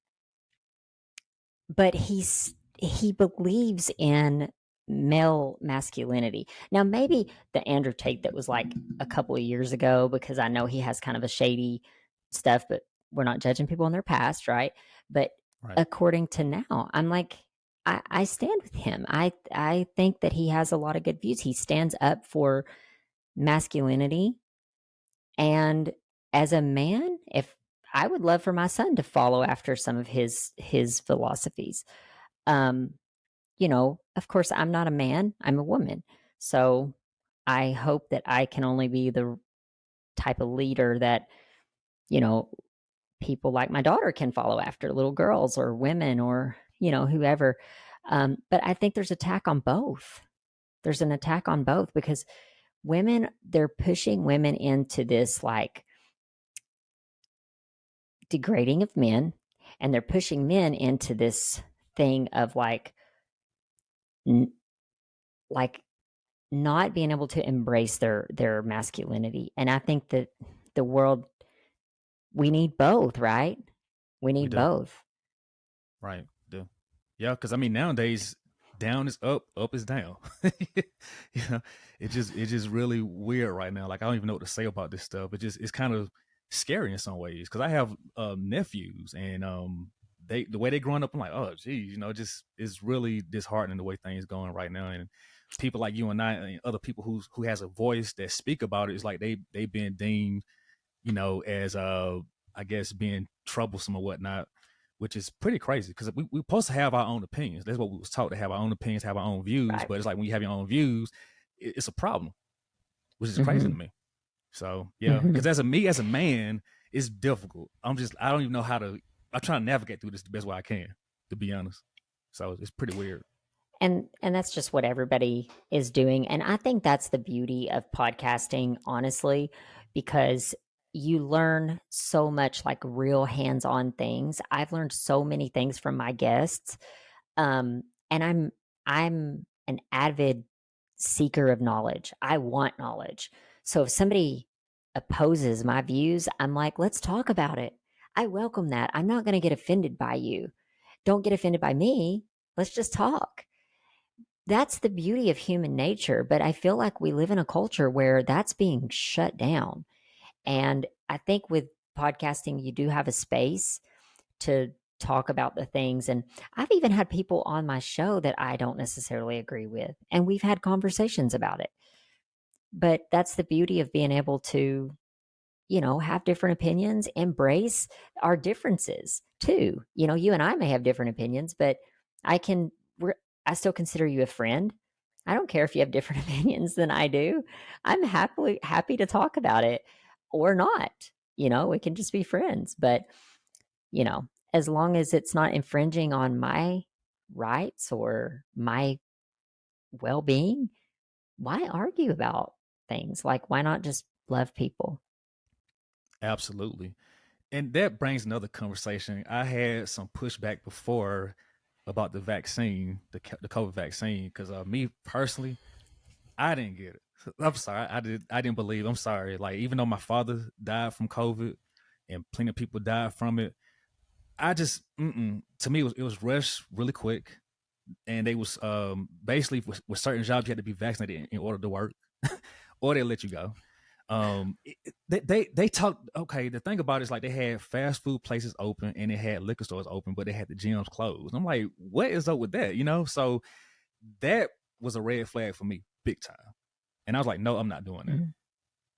but he believes in male masculinity. Now, maybe the Andrew Tate that was like a couple of years ago, because I know he has kind of a shady stuff, but we're not judging people in their past, right? But Right. according to now, I'm like, I stand with him. I think that he has a lot of good views. He stands up for masculinity. And as a man, if I would love for my son to follow after some of his philosophies. Um, of course, I'm not a man, I'm a woman. So I hope that I can only be the type of leader that, you know, people like my daughter can follow after, little girls or women or, whoever. But I think there's attack on both. There's an attack on both because women, they're pushing women into this like degrading of men, and they're pushing men into this thing of like not being able to embrace their masculinity. And I think that the world, we need both, right? We We need do. both. Right. Do. Yeah, because I mean nowadays down is up, up is down. you know, it's just really weird right now. Like I don't even know what to say about this stuff. It's kind of scary in some ways because I have nephews and the way they growing up, I'm like, oh geez, just it's really disheartening the way things going right now. And people like you and I and other people who has a voice that speak about it, it's like they been deemed, as I guess being troublesome or whatnot, which is pretty crazy because we're supposed to have our own opinions. That's what we was taught, to have our own opinions, have our own views. Right. But it's like when you have your own views, it's a problem, which is crazy Mm-hmm. to me. So yeah, Mm-hmm. because as a man, it's difficult. I don't even know how to. I'm trying to navigate through this the best way I can, to be honest. So it's pretty weird. And that's just what everybody is doing. And I think that's the beauty of podcasting, honestly, because you learn so much like real hands-on things. I've learned so many things from my guests. And I'm an avid seeker of knowledge. I want knowledge. So if somebody opposes my views, I'm like, let's talk about it. I welcome that. I'm not going to get offended by you. Don't get offended by me. Let's just talk. That's the beauty of human nature. But I feel like we live in a culture where that's being shut down. And I think with podcasting, you do have a space to talk about the things. And I've even had people on my show that I don't necessarily agree with, and we've had conversations about it. But that's the beauty of being able to, have different opinions, embrace our differences too. You and I may have different opinions, but I can, I still consider you a friend. I don't care if you have different opinions than I do. I'm happy to talk about it or not. We can just be friends. But, you know, as long as it's not infringing on my rights or my well being, why argue about things? Like, why not just love people? Absolutely. And that brings another conversation. I had some pushback before about the vaccine, the COVID vaccine, because me personally, I didn't get it. I'm sorry, I didn't believe. I'm sorry. Like even though my father died from COVID, and plenty of people died from it, I just to me it was rushed really quick, and they was basically with certain jobs you had to be vaccinated in order to work, or they let you go. They talked. Okay, the thing about it is like they had fast food places open and they had liquor stores open, but they had the gyms closed. I'm like, what is up with that? So that was a red flag for me, big time. And I was like, no, I'm not doing that. Mm-mm.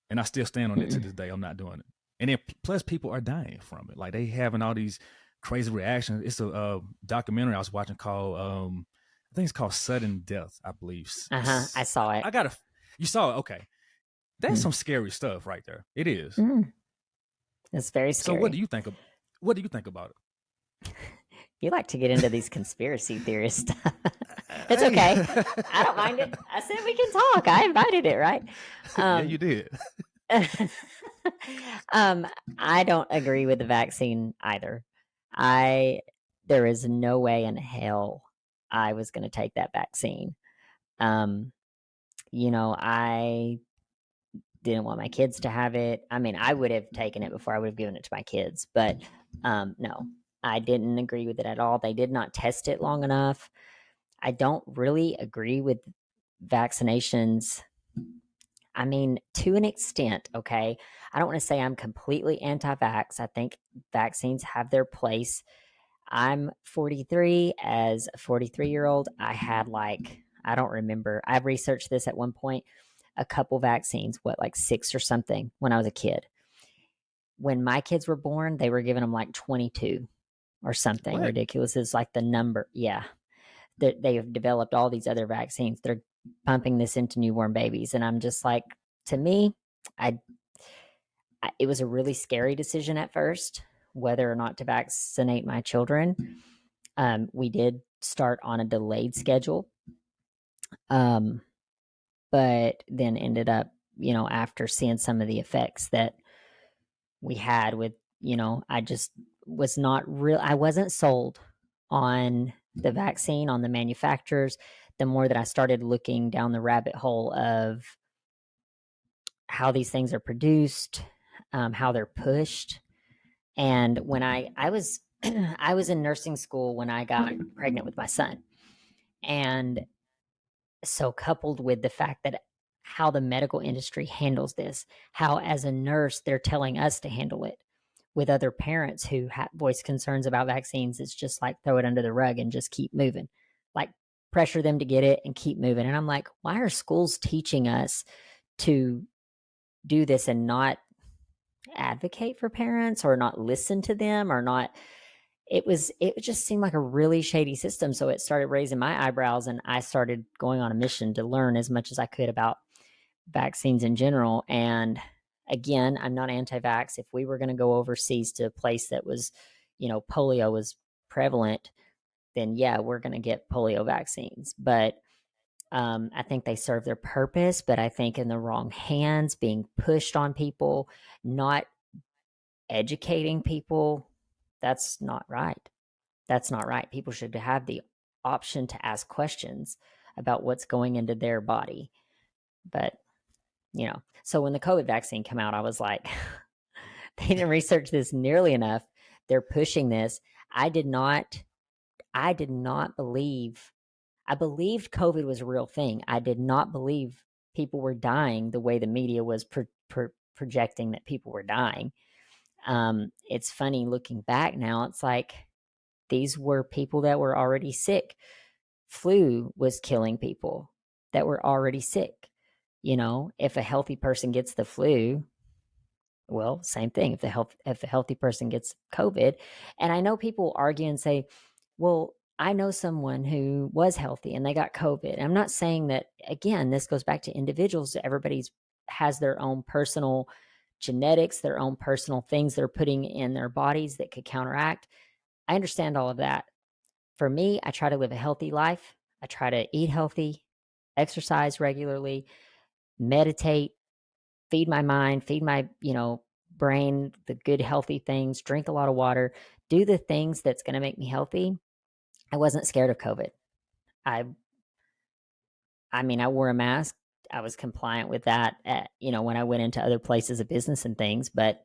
And I still stand on it to this day. I'm not doing it. And then plus people are dying from it. Like they having all these crazy reactions. It's a documentary I was watching called I think it's called Sudden Death, I believe. I saw it. I gotta You saw it, okay. That's Mm. some scary stuff right there. It is. It's very So scary. what do you think about it? You like to get into these conspiracy theorist stuff. It's okay. I don't mind it. I said we can talk. I invited it, right? Yeah, you did. I don't agree with the vaccine either. There is no way in hell I was going to take that vaccine. I didn't want my kids to have it. I mean, I would have taken it before I would have given it to my kids, but no, I didn't agree with it at all. They did not test it long enough. I don't really agree with vaccinations. I mean, to an extent, okay? I don't want to say I'm completely anti vax. I think vaccines have their place. I'm 43. As a 43-year-old, I had I don't remember. I researched this at one point, a couple vaccines, like 6 or something when I was a kid. When my kids were born, they were giving them like 22 or something What? ridiculous. Is like the number. Yeah. They have developed all these other vaccines. They're pumping this into newborn babies. And I'm just like, to me, it was a really scary decision at first whether or not to vaccinate my children. We did start on a delayed schedule, um, but then ended up, after seeing some of the effects that we had with, I just was not real. I wasn't sold on the vaccine, on the manufacturers. The more that I started looking down the rabbit hole of how these things are produced, how they're pushed. And when I was I was in nursing school when I got pregnant with my son. And so coupled with the fact that how the medical industry handles this, how as a nurse they're telling us to handle it with other parents who voice concerns about vaccines, it's just like throw it under the rug and just keep moving, like pressure them to get it and keep moving. And I'm like, why are schools teaching us to do this and not advocate for parents or not listen to them or not? It just seemed like a really shady system. So it started raising my eyebrows, and I started going on a mission to learn as much as I could about vaccines in general. And again, I'm not anti-vax. If we were going to go overseas to a place that was, polio was prevalent, then yeah, we're going to get polio vaccines. But I think they serve their purpose, but I think in the wrong hands, being pushed on people, not educating people, that's not right. That's not right. People should have the option to ask questions about what's going into their body. But, so when the COVID vaccine came out, I was like, they didn't research this nearly enough. They're pushing this. I did not believe, I believed COVID was a real thing. I did not believe people were dying the way the media was projecting that people were dying. It's funny looking back now. It's like these were people that were already sick. Flu was killing people that were already sick. If a healthy person gets the flu, well, same thing. If a healthy person gets COVID, and I know people argue and say, well, I know someone who was healthy and they got COVID. I'm not saying that, again, this goes back to individuals. Everybody's has their own personal genetics, their own personal things they're putting in their bodies that could counteract. I understand all of that. For me, I try to live a healthy life. I try to eat healthy, exercise regularly, meditate, feed my mind, feed my, brain the good healthy things, drink a lot of water, do the things that's going to make me healthy. I wasn't scared of COVID. I I mean, I wore a mask. I was compliant with that when I went into other places of business and things, but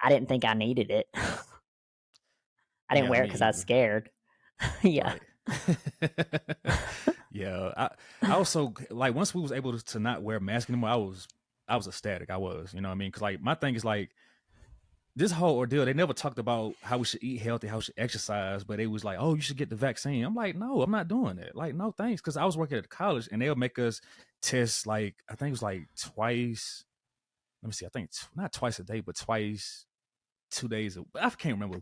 I didn't think I needed it. I didn't Yeah, wear it me because I was either. scared. Yeah. Right. Yeah. I also like once we was able to not wear masks anymore, I was ecstatic. I was, you know what I mean? Cause like my thing is like this whole ordeal, they never talked about how we should eat healthy, how we should exercise, but it was like, oh, you should get the vaccine. I'm like, no, I'm not doing it. Like, no, thanks. Cause I was working at college and they'll make us test like I think it was like twice. Let me see, I think not twice a day, but twice 2 days. I can't remember.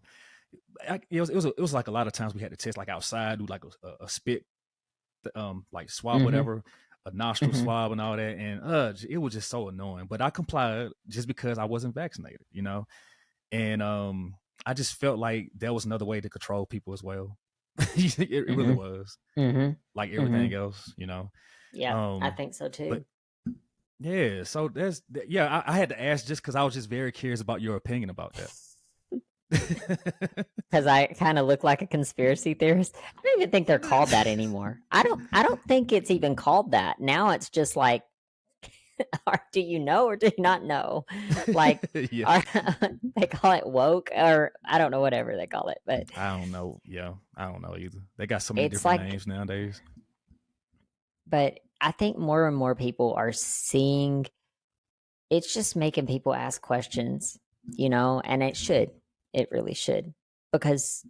It was like a lot of times we had to test like outside, do like a spit, like swab, Mhm. whatever, a nostril Mhm. swab and all that, and it was just so annoying. But I complied just because I wasn't vaccinated, and I just felt like there was another way to control people as well. It really Mhm. was Mhm. like everything Mhm. else. Yeah, I Um, think so but too. yeah, so yeah, I had to ask just because I was just very curious about your opinion about that. Because I kind of look like a conspiracy theorist. I don't even think they're called that anymore. I don't think it's even called that. Now it's just like, or do you know or do you not know? Like, Yeah, are, they call it woke, or I don't know, whatever they call it. But I don't know. Yeah, I don't know either. They got so many it's different like, names nowadays. but I think more and more people are seeing it's just making people ask questions, and it should. It really should. Because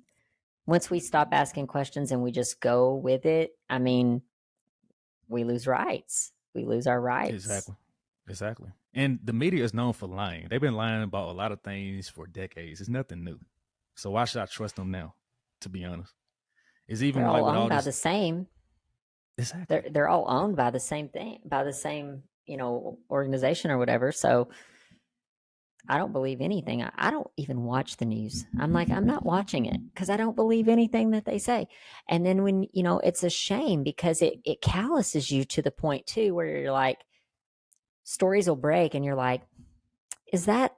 once we stop asking questions and we just go with it, I mean, we lose rights. We lose our rights. Exactly. Exactly. And the media is known for lying. They've been lying about a lot of things for decades. It's nothing new. So why should I trust them now? To be honest, it's They're even like all with owned all by this. the same. Exactly. They're all owned by the same thing, by the same, organization or whatever. So I don't believe anything. I don't even watch the news. I'm like, I'm not watching it because I don't believe anything that they say. And then when, it's a shame because it calluses you to the point too, where you're like, stories will break and you're like, is that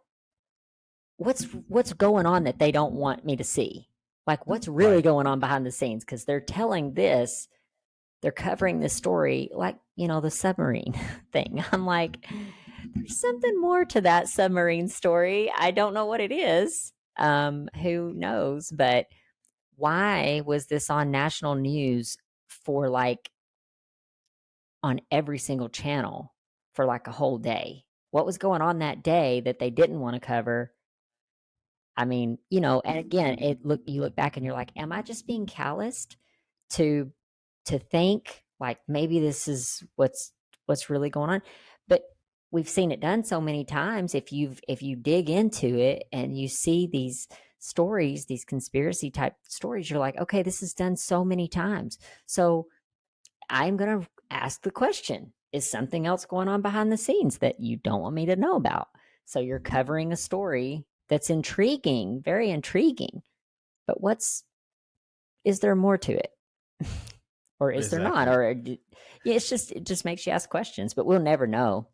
what's going on that they don't want me to see? Like what's really Right. going on behind the scenes? Because they're telling this, they're covering this story like, the submarine thing. I'm like, there's something more to that submarine story. I don't know what it is. Who knows? But why was this on national news for like on every single channel for like a whole day? What was going on that day that they didn't want to cover? I mean, and again, you look back and you're like, am I just being calloused to think like maybe this is what's really going on? But we've seen it done so many times. If you dig into it and you see these stories, these conspiracy type stories, you're like, okay, this is done so many times. So I'm going to ask the question, is something else going on behind the scenes that you don't want me to know about? So you're covering a story that's intriguing, very intriguing. But is there more to it? Or is there not? Exactly. Or yeah, it just makes you ask questions, but we'll never know.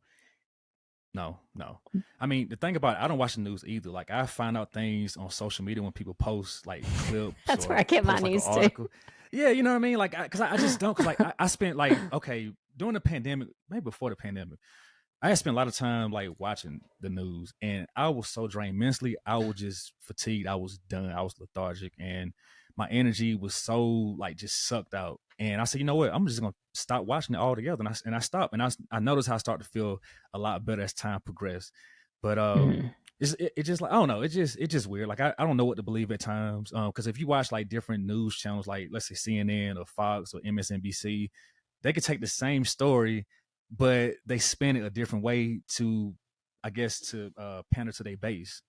No, no. I mean, the thing about it, I don't watch the news either. Like, I find out things on social media when people post like clips That's where or I get my post like an news too. article. Yeah, you know what I mean? Like, because I just don't. Because like I spent like okay during the pandemic, maybe before the pandemic, I had spent a lot of time like watching the news, and I was so drained mentally. I was just fatigued. I was done. I was lethargic, and my energy was so like just sucked out. And I said, you know what? I'm just gonna stop watching it altogether. And I stopped, and I noticed how I started to feel a lot better as time progressed. But Mhm. it just like I don't know. It just weird. Like I don't know what to believe at times. Because if you watch like different news channels, like let's say CNN or Fox or MSNBC, they could take the same story but they spin it a different way to, I guess, to pander to their base.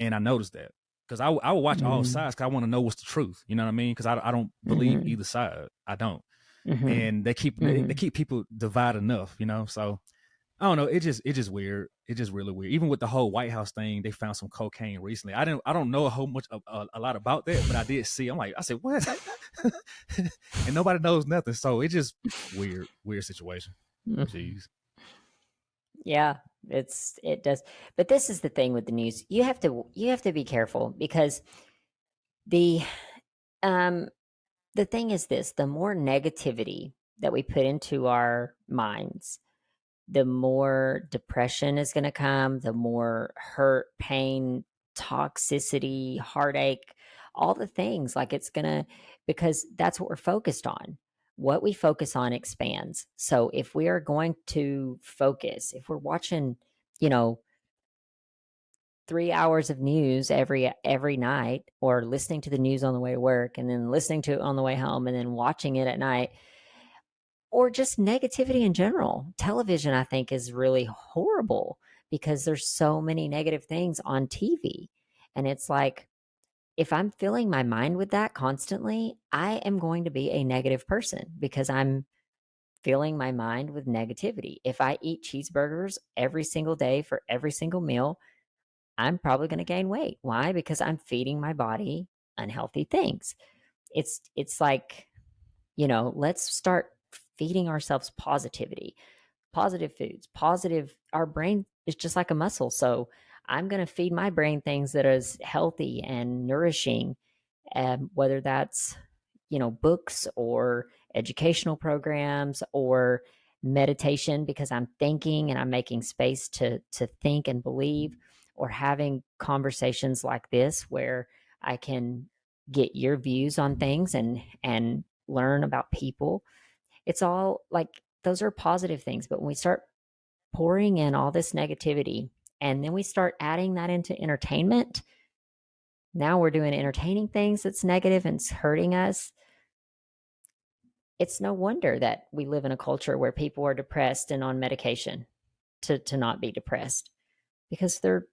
And I noticed that because I will watch all Mhm. sides because I want to know what's the truth. You know what I mean? Because I don't believe Mhm. either side. I don't. Mhm. And they Mhm. keep people divided enough. So I don't know. It just weird. It just really weird. Even with the whole White House thing, they found some cocaine recently. I don't know a whole much a lot about that, but I did see. I said what? And nobody knows nothing. So it just weird situation. Jeez. Yeah, it does. But this is the thing with the news. You have to be careful because the um the thing is this, the more negativity that we put into our minds, the more depression is going to come, the more hurt, pain, toxicity, heartache, all the things like it's going to, because that's what we're focused on. What we focus on expands. So if we are going to focus, if we're watching, you know, 3 hours of news every night, or listening to the news on the way to work and then listening to it on the way home and then watching it at night, or just negativity in general. Television, I think, is really horrible because there's so many negative things on TV. And it's like, if I'm filling my mind with that constantly, I am going to be a negative person because I'm filling my mind with negativity. If I eat cheeseburgers every single day for every single meal, I'm probably going to gain weight. Why? Because I'm feeding my body unhealthy things. It's like, let's start feeding ourselves positivity, positive foods, positive. Our brain is just like a muscle. So I'm going to feed my brain things that is healthy and nourishing, whether that's, books or educational programs or meditation, because I'm thinking and I'm making space to think and believe, or having conversations like this where I can get your views on things and learn about people. It's all like, those are positive things. But when we start pouring in all this negativity and then we start adding that into entertainment, now we're doing entertaining things that's negative and it's hurting us. It's no wonder that we live in a culture where people are depressed and on medication to not be depressed, because they're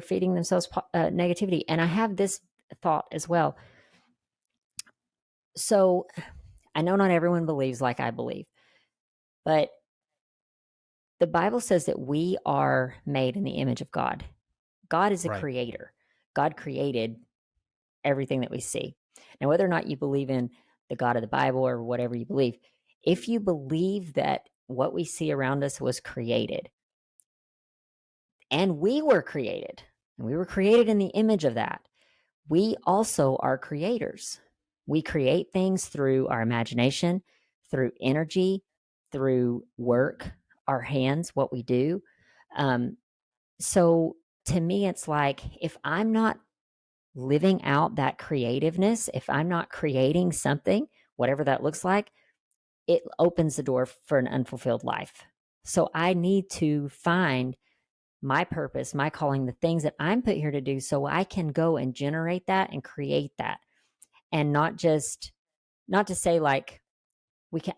feeding themselves negativity. And I have this thought as well. So I know not everyone believes like I believe, but the Bible says that we are made in the image of God. God is a Right. creator. God created everything that we see. Now, whether or not you believe in the God of the Bible or whatever you believe, if you believe that what we see around us was created, and we were created, and we were created in the image of that, we also are creators. We create things through our imagination, through energy, through work, our hands, what we do. So to me, it's like if I'm not living out that creativeness, if I'm not creating something, whatever that looks like, it opens the door for an unfulfilled life. So I need to find my purpose, my calling, the things that I'm put here to do so I can go and generate that and create that. And not to say like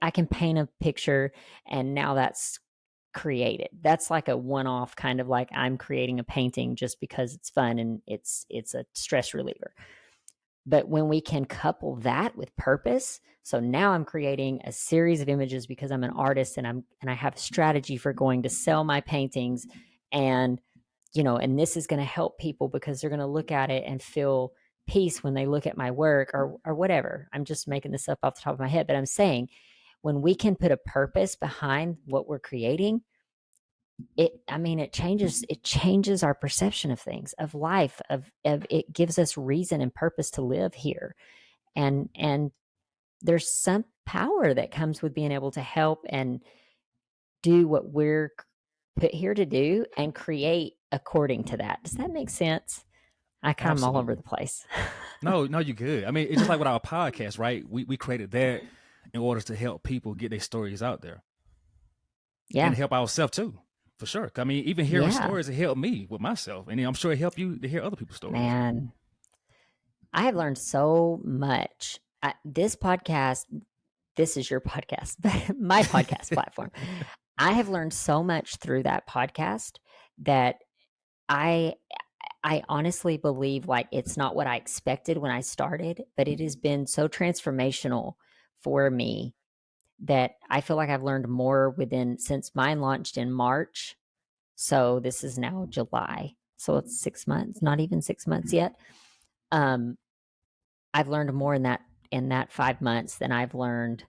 I can paint a picture and now that's created. That's like a one-off kind of like I'm creating a painting just because it's fun and it's a stress reliever. But when we can couple that with purpose, so now I'm creating a series of images because I'm an artist and I have a strategy for going to sell my paintings, and and this is going to help people because they're going to look at it and feel peace when they look at my work or whatever. I'm just making this up off the top of my head, but I'm saying when we can put a purpose behind what we're creating, it changes our perception of things, of life, of it gives us reason and purpose to live here. And there's some power that comes with being able to help and do what we're put here to do and create according to that. Does that make sense? I kind of all over Absolutely. the place. No, no, you're good. I mean, it's just like with our podcast, right? We created that in order to help people get their stories out there Yeah. and help ourselves too, for sure. I mean, even hearing Yeah. stories, it helped me with myself, and I'm sure it helped you to hear other people's stories. Man, I have learned so much. This podcast, this is your podcast, but my podcast platform. I have learned so much through that podcast that I I honestly believe like it's not what I expected when I started, but it has been so transformational for me that I feel like I've learned more since mine launched in March. So this is now July. So it's 6 months, not even 6 months yet. Um, I've learned more in that 5 months than I've learned.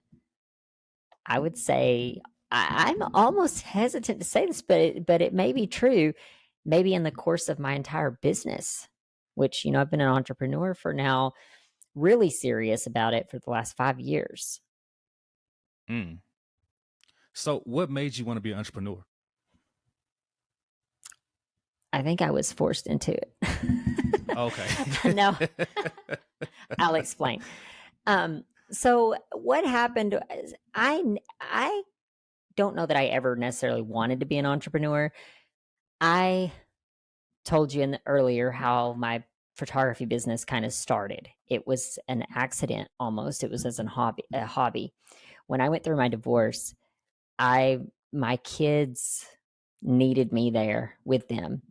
I would say I'm almost hesitant to say this, but it may be true. Maybe in the course of my entire business, which I've been an entrepreneur for now, really serious about it for the last 5 years. Mm. So, what made you want to be an entrepreneur? I think I was forced into it. Okay. No, I'll explain. So what happened is I don't know that I ever necessarily wanted to be an entrepreneur. I told you earlier how my photography business kind of started. It was an accident almost. It was as a hobby. When I went through my divorce, my kids needed me there with them,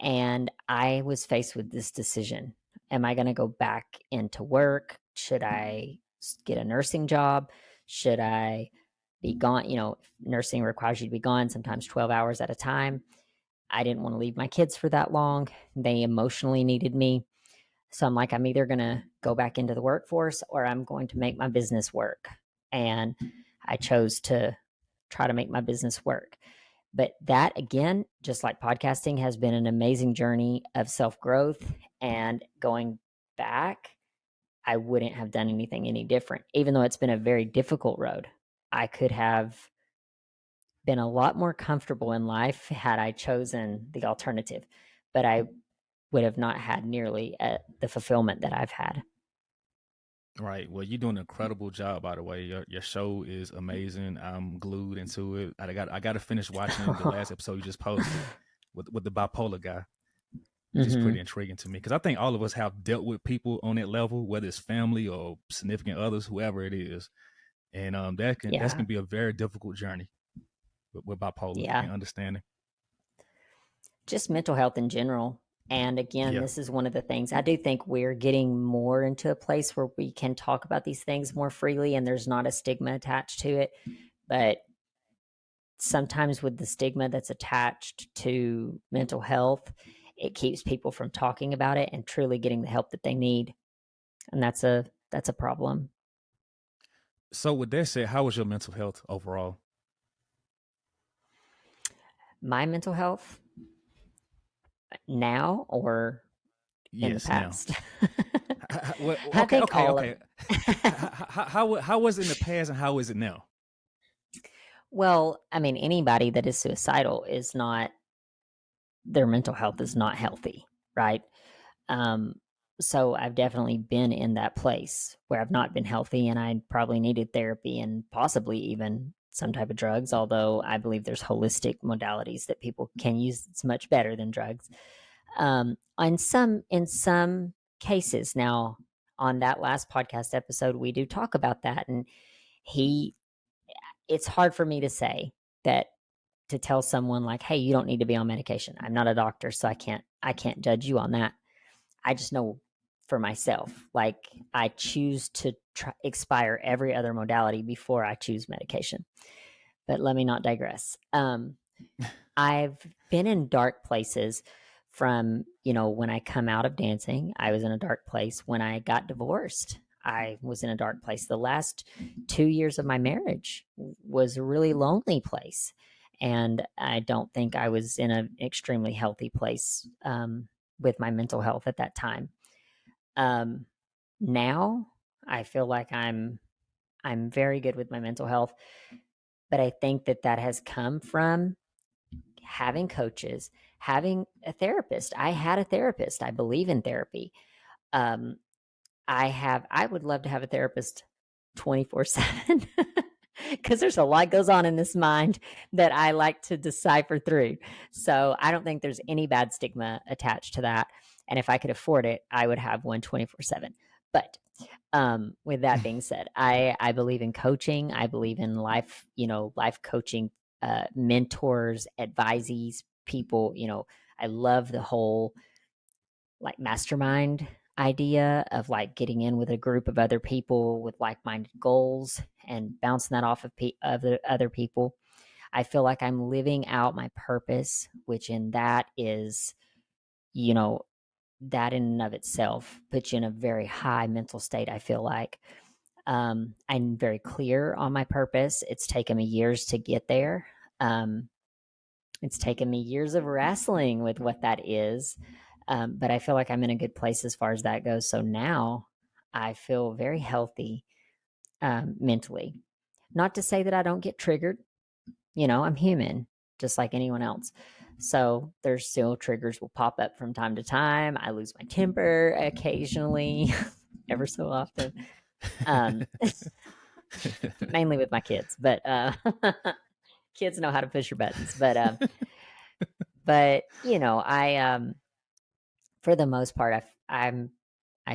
and I was faced with this decision. Am I going to go back into work? Should I get a nursing job? Should I be gone? Nursing requires you to be gone sometimes 12 hours at a time. I didn't want to leave my kids for that long. They emotionally needed me. So I'm like, I'm either going to go back into the workforce or I'm going to make my business work. And I chose to try to make my business work. But that, again, just like podcasting, has been an amazing journey of self growth. And going back, I wouldn't have done anything any different, even though it's been a very difficult road. I could have been a lot more comfortable in life had I chosen the alternative, but I would have not had nearly the fulfillment that I've had. Right. Well, you're doing an incredible job, by the way. Your show is amazing. I'm glued into it. I got to finish watching the last episode you just posted with the bipolar guy, which is Mm-hmm. pretty intriguing to me because I think all of us have dealt with people on that level, whether it's family or significant others, whoever it is, and that Yeah. can be a very difficult journey with bipolar Yeah. and understanding. Just mental health in general. And again, Yeah. this is one of the things I do think we're getting more into a place where we can talk about these things more freely and there's not a stigma attached to it. But sometimes with the stigma that's attached to mental health, it keeps people from talking about it and truly getting the help that they need. And that's a problem. So with that said, how was your mental health overall? My mental health now or in the Yes, now. past? I Okay, think okay, all of okay. How was it in the past and how is it now? well, I mean, anybody that is suicidal is not, their mental health is not healthy, right? Um, so I've definitely been in that place where I've not been healthy and I probably needed therapy and possibly even some type of drugs, although I believe there's holistic modalities that people can use. It's much better than drugs. In some cases now, on that last podcast episode, we do talk about that. And he, it's hard for me to say that, to tell someone like, hey, you don't need to be on medication. I'm not a doctor, so I can't judge you on that. I just know for myself, like I choose to expire every other modality before I choose medication. But let me not digress. I've been in dark places from, when I come out of dancing, I was in a dark place. When I got divorced, I was in a dark place. The last 2 years of my marriage was a really lonely place. And I don't think I was in an extremely healthy place with my mental health at that time. Um, Now I feel like I'm very good with my mental health, but I think that has come from having coaches, having a therapist. I had a therapist. I believe in therapy. Um, I would love to have a therapist 24/7 because there's a lot goes on in this mind that I like to decipher through. So I don't think there's any bad stigma attached to that. And if I could afford it, I would have one 24/7. But with that being said, I believe in coaching. I believe in life coaching, mentors, advisees, people. I love the whole like mastermind idea of like getting in with a group of other people with like-minded goals and bouncing that off of the other people. I feel like I'm living out my purpose, which in that is, you know, that in and of itself puts you in a very high mental state. I feel like I'm very clear on my purpose. It's taken me years to get there. Um, it's taken me years of wrestling with what that is. But I feel like I'm in a good place as far as that goes. So now I feel very healthy mentally. Not to say that I don't get triggered. I'm human, just like anyone else. So there's still triggers will pop up from time to time. I lose my temper occasionally, ever so often. Um, Mainly with my kids, but kids know how to push your buttons. But I for the most part, I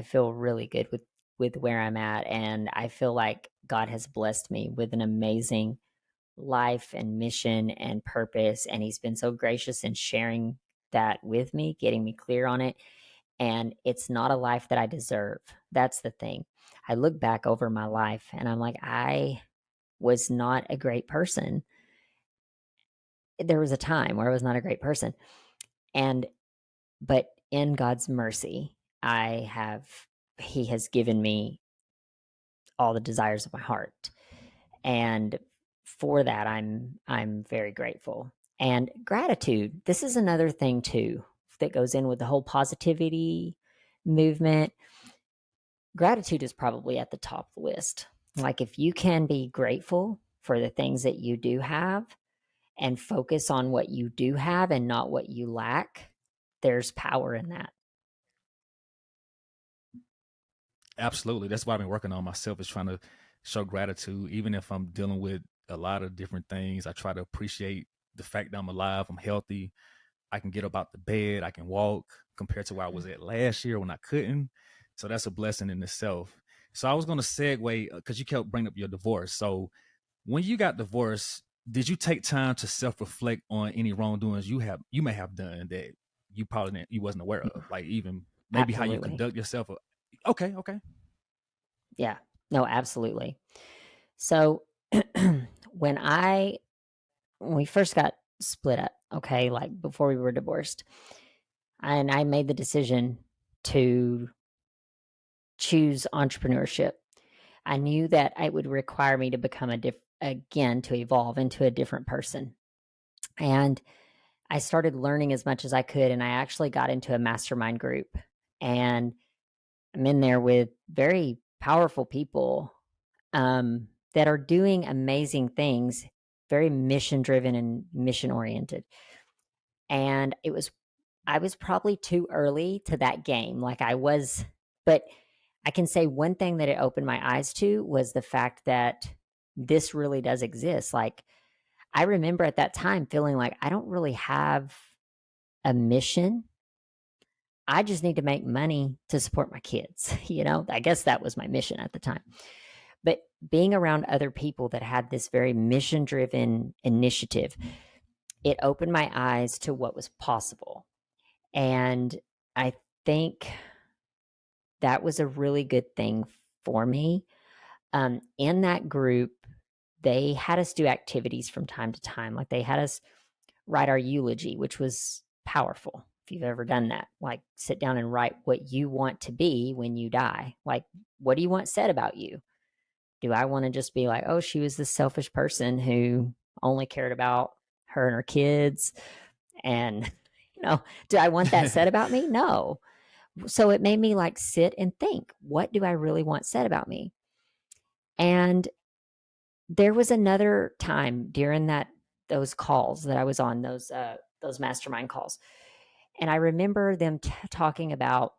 feel really good with where I'm at, and I feel like God has blessed me with an amazing life and mission and purpose, and He's been so gracious in sharing that with me, getting me clear on it. And it's not a life that I deserve. That's the thing. I look back over my life and I'm like, I was not a great person. There was a time where I was not a great person. And but in God's mercy, He has given me all the desires of my heart. And for that I'm very grateful. And gratitude, this is another thing too that goes in with the whole positivity movement. Gratitude is probably at the top of the list. Like if you can be grateful for the things that you do have and focus on what you do have and not what you lack, there's power in that. Absolutely. That's what I've been working on myself is trying to show gratitude. Even if I'm dealing with a lot of different things, I try to appreciate the fact that I'm alive, I'm healthy, I can get up out the bed, I can walk compared to where I was at last year when I couldn't. So that's a blessing in itself. So I was going to segue because you kept bringing up your divorce. So when you got divorced, did you take time to self-reflect on any wrongdoings you may have done that you wasn't aware of, like even maybe how you Absolutely. conduct yourself? Okay, okay. Yeah. No, absolutely. So when I when we first got split up, okay, like before we were divorced, and I made the decision to choose entrepreneurship. I knew that it would require me to become again, to evolve into a different person. And I started learning as much as I could, and I actually got into a mastermind group. And I'm in there with very powerful people that are doing amazing things, very mission driven and mission oriented. And I was probably too early to that game. Like I was, but I can say one thing that it opened my eyes to was the fact that this really does exist. Like I remember at that time feeling like I don't really have a mission. I just need to make money to support my kids. I guess that was my mission at the time. But being around other people that had this very mission driven initiative, it opened my eyes to what was possible. And I think that was a really good thing for me. In that group, they had us do activities from time to time. Like they had us write our eulogy, which was powerful. If you've ever done that, like sit down and write what you want to be when you die. Like, what do you want said about you? Do I want to just be like, oh, she was this selfish person who only cared about her and her kids? And, do I want that said about me? No. So it made me like sit and think, what do I really want said about me? And there was another time during those calls that I was on, those mastermind calls. And I remember them talking about,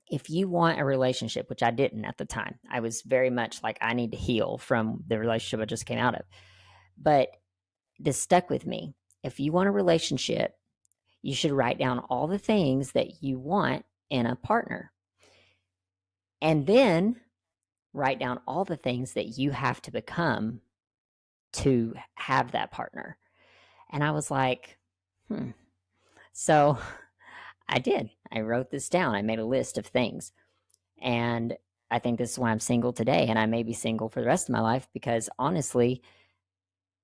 if you want a relationship, which I didn't at the time, I was very much like, I need to heal from the relationship I just came out of. But this stuck with me. If you want a relationship, you should write down all the things that you want in a partner. And then write down all the things that you have to become to have that partner. And I was like, So I did. I wrote this down. I made a list of things. And I think this is why I'm single today. And I may be single for the rest of my life because honestly,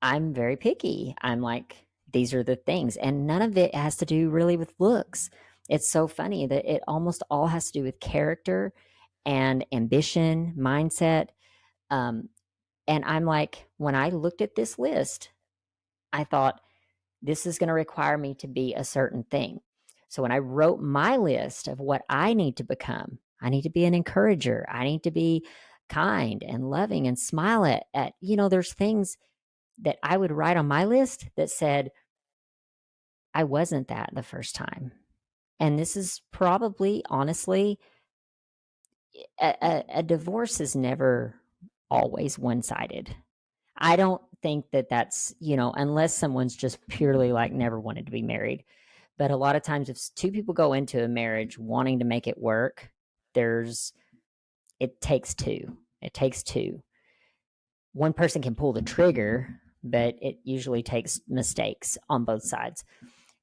I'm very picky. I'm like, these are the things. And none of it has to do really with looks. It's so funny that it almost all has to do with character and ambition, mindset. And I'm like, when I looked at this list, I thought, this is going to require me to be a certain thing. So when I wrote my list of what I need to become, I need to be an encourager. I need to be kind and loving and smile at there's things that I would write on my list that said, I wasn't that the first time. And this is probably, honestly, a divorce is never always one sided. I don't think that that's, unless someone's just purely like never wanted to be married. But a lot of times, if two people go into a marriage wanting to make it work, it takes two. It takes two. One person can pull the trigger, but it usually takes mistakes on both sides.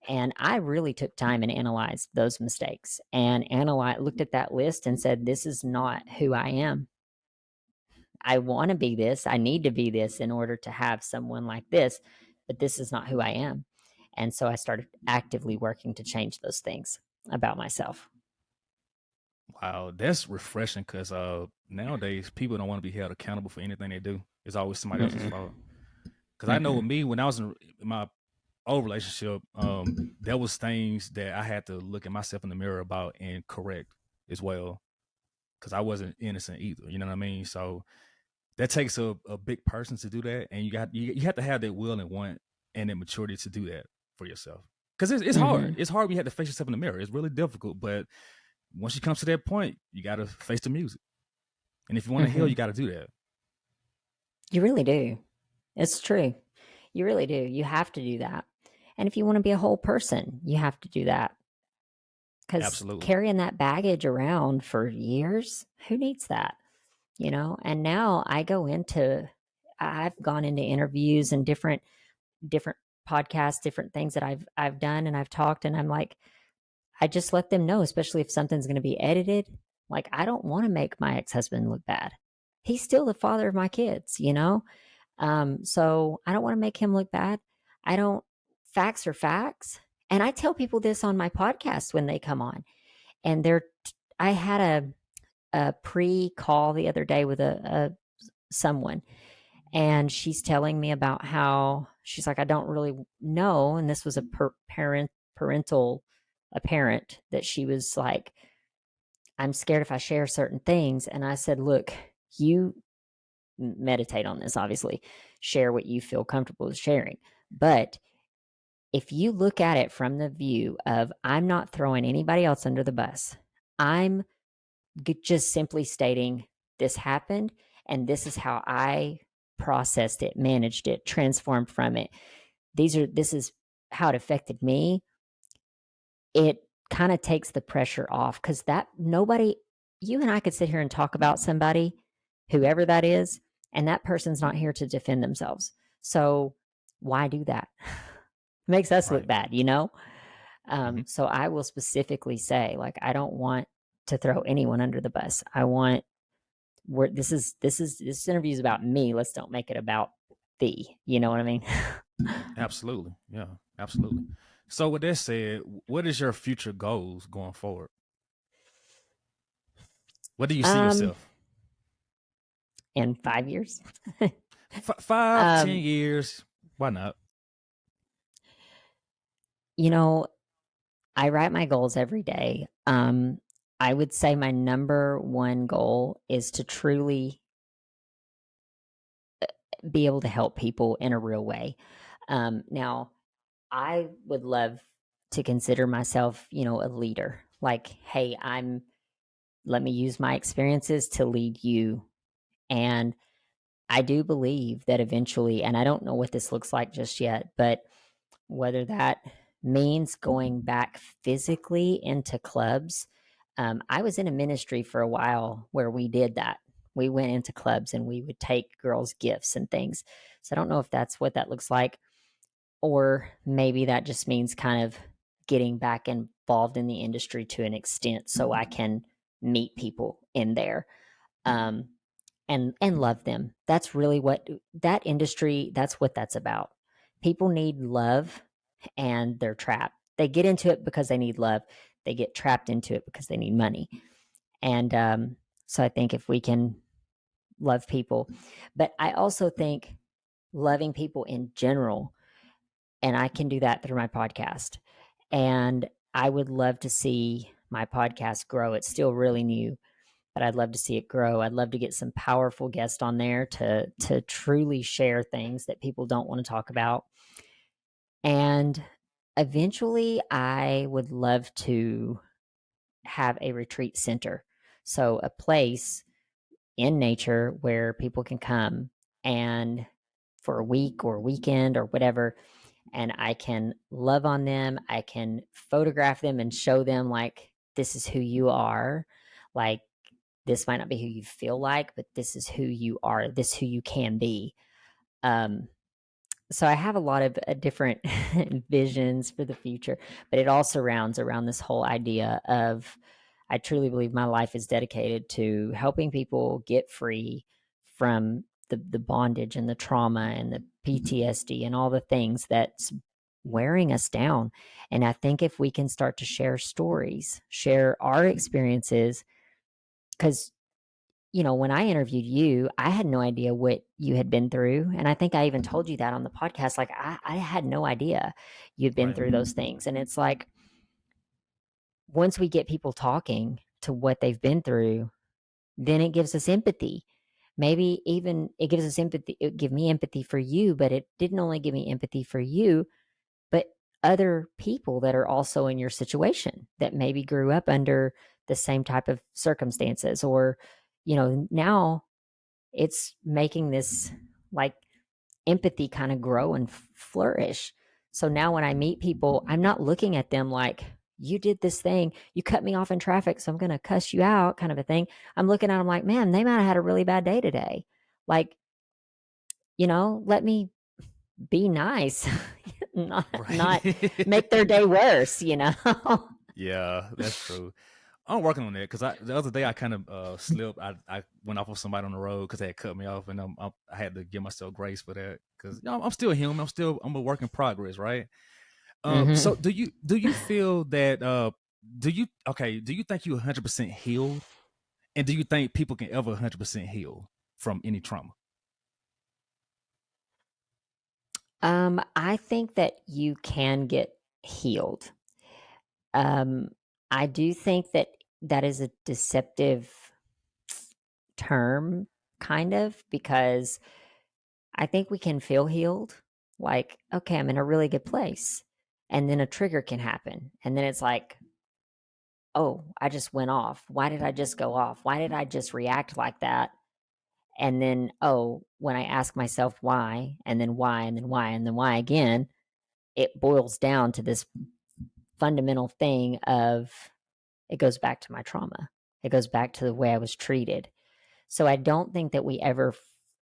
And I really took time and analyzed those mistakes and looked at that list and said, this is not who I am. I want to be this. I need to be this in order to have someone like this, but this is not who I am. And so I started actively working to change those things about myself. Wow, that's refreshing because nowadays people don't want to be held accountable for anything they do. It's always somebody else's fault. Because I know with me, when I was in my old relationship, there was things that I had to look at myself in the mirror about and correct as well. Because I wasn't innocent either. You know what I mean? So that takes a big person to do that, and you have to have that will and want and that maturity to do that for yourself. Because it's hard. It's hard when you have to face yourself in the mirror. It's really difficult, but once you come to that point, you got to face the music. And if you want to heal, you got to do that. You really do. It's true. You really do. You have to do that. And if you want to be a whole person, you have to do that. Because carrying that baggage around for years, who needs that? And now I've gone into interviews and different podcasts, different things that I've done and I've talked, and I'm like, I just let them know, especially if something's going to be edited. Like, I don't want to make my ex-husband look bad. He's still the father of my kids, so I don't want to make him look bad. Facts are facts. And I tell people this on my podcast when they come on, and I had a pre-call the other day with a someone, and she's telling me about how she's like, I don't really know, and this was a parental a parent that she was like, I'm scared if I share certain things. And I said, look, you meditate on this, obviously, share what you feel comfortable with sharing. But if you look at it from the view of, I'm not throwing anybody else under the bus, I'm just simply stating this happened and this is how I processed it, managed it, transformed from it. This is how it affected me. It kind of takes the pressure off, because that nobody, you and I could sit here and talk about somebody, whoever that is, and that person's not here to defend themselves. So why do that? Makes us look Right. bad, you know? Mm-hmm. So I will specifically say, like, I don't want to throw anyone under the bus. I want this interview is about me. Let's don't make it about thee. You know what I mean? Absolutely. Yeah, absolutely. So with that said, what is your future goals going forward? What do you see um, yourself? in 5 years. 5, 10 um, years? Why not? you know, I write my goals every day. I would say my number one goal is to truly be able to help people in a real way. Now, I would love to consider myself, a leader. Like, hey, let me use my experiences to lead you. And I do believe that eventually, and I don't know what this looks like just yet, but whether that means going back physically into clubs. I was in a ministry for a while where we did that. We went into clubs and we would take girls' gifts and things. So I don't know if that's what that looks like, or maybe that just means kind of getting back involved in the industry to an extent so I can meet people in there. Um, and love them. That's really what that industry, that's what that's about. People need love, and they're trapped. They get into it because they need love. They get trapped into it because they need money. And so I think if we can love people, but I also think loving people in general, and I can do that through my podcast. And I would love to see my podcast grow. It's still really new, but I'd love to see it grow. I'd love to get some powerful guests on there to truly share things that people don't want to talk about. And eventually I would love to have a retreat center. So a place in nature where people can come and for a week or weekend or whatever, and I can love on them. I can photograph them and show them, like, this is who you are. Like, this might not be who you feel like, but this is who you are. This is who you can be. Um, so I have a lot of different visions for the future, but it all surrounds around this whole idea of, I truly believe my life is dedicated to helping people get free from the bondage and the trauma and the PTSD and all the things that's wearing us down. And I think if we can start to share stories, share our experiences, because when I interviewed you, I had no idea what you had been through. And I think I even told you that on the podcast. Like, I had no idea you'd been Right. through those things. And it's like, once we get people talking to what they've been through, then it gives us empathy. Maybe even it gives us empathy. It give me empathy for you, but it didn't only give me empathy for you, but other people that are also in your situation that maybe grew up under the same type of circumstances, or, now it's making this, like, empathy kind of grow and flourish. So now when I meet people, I'm not looking at them like, you did this thing, you cut me off in traffic, so I'm going to cuss you out, kind of a thing. I'm looking at them like, man, they might have had a really bad day today. Like, let me be nice, not Right. make their day worse, Yeah, that's true. I'm working on that because the other day I kind of slipped. I went off of somebody on the road because they had cut me off, and I had to give myself grace for that because I'm still human. I'm a work in progress, right? Hmm. So do you feel that do you think you 100% healed, and do you think people can ever 100% heal from any trauma? I think that you can get healed. Um, I do think that that is a deceptive term, kind of, because I think we can feel healed. Like, okay, I'm in a really good place. And then a trigger can happen. And then it's like, oh, I just went off. Why did I just go off? Why did I just react like that? And then, oh, when I ask myself why, and then why, and then why, and then why again, it boils down to this fundamental thing of it goes back to my trauma. It goes back to the way I was treated. So I don't think that we ever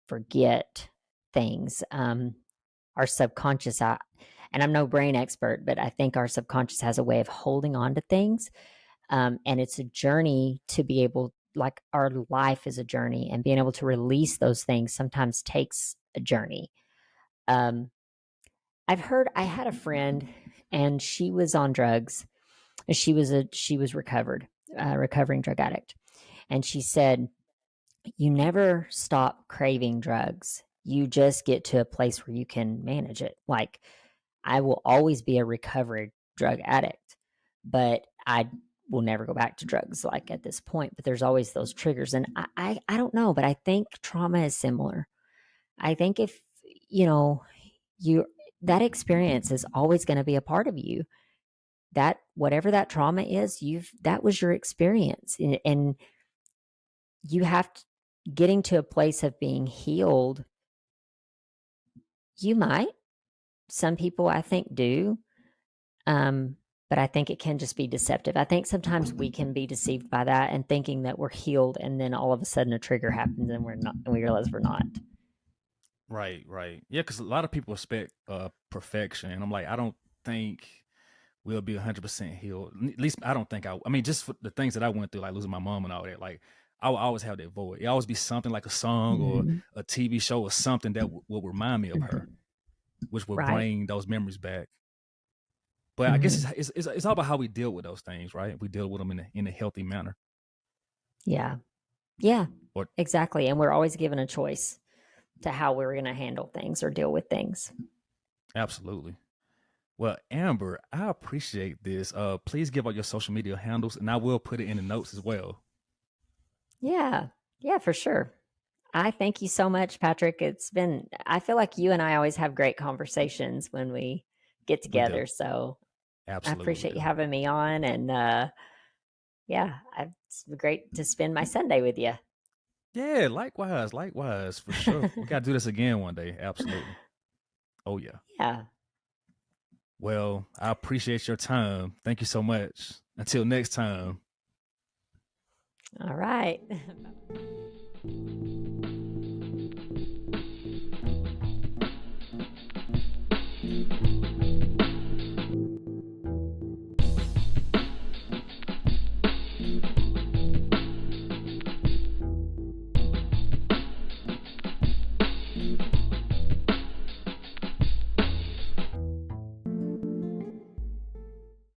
forget things. Our subconscious, and I'm no brain expert, but I think our subconscious has a way of holding on to things. And it's a journey to be able, like our life is a journey, and being able to release those things sometimes takes a journey. Um, I had a friend, and she was on drugs. She was recovering drug addict. And she said, you never stop craving drugs. You just get to a place where you can manage it. Like, I will always be a recovered drug addict, but I will never go back to drugs like at this point. But there's always those triggers. And I don't know, but I think trauma is similar. I think if, you know, you, that experience is always going to be a part of you. That whatever that trauma is, that was your experience. And you have to, getting to a place of being healed, you might, some people I think do, um, but I think it can just be deceptive. I think sometimes we can be deceived by that and thinking that we're healed, and then all of a sudden a trigger happens and we're not, and we realize we're not. Right, right. Yeah, because a lot of people expect perfection, and I'm like, I don't think we'll be 100% healed. At least I don't think I mean, just for the things that I went through, like losing my mom and all that, like I will always have that void. It always be something like a song or Mm-hmm. a TV show or something that will remind me of Mm-hmm. her, which will Right. bring those memories back. But I guess Mm-hmm. it's all about how we deal with those things, right? We deal with them in a healthy manner. Yeah. Yeah. Or Exactly. And we're always given a choice to how we're going to handle things or deal with things. absolutely. Well, Amber, I appreciate this. Please give out your social media handles, and I will put it in the notes as well. Yeah. Yeah, for sure. I thank you so much, Patrick. I feel like you and I always have great conversations when we get We do, together. So I absolutely appreciate you do. having me on. And yeah, it's great to spend my Sunday with you. Yeah, likewise, likewise, for sure. We gotta do this again one day. Absolutely. Oh yeah. Yeah. Well, I appreciate your time. Thank you so much. Until next time. All right.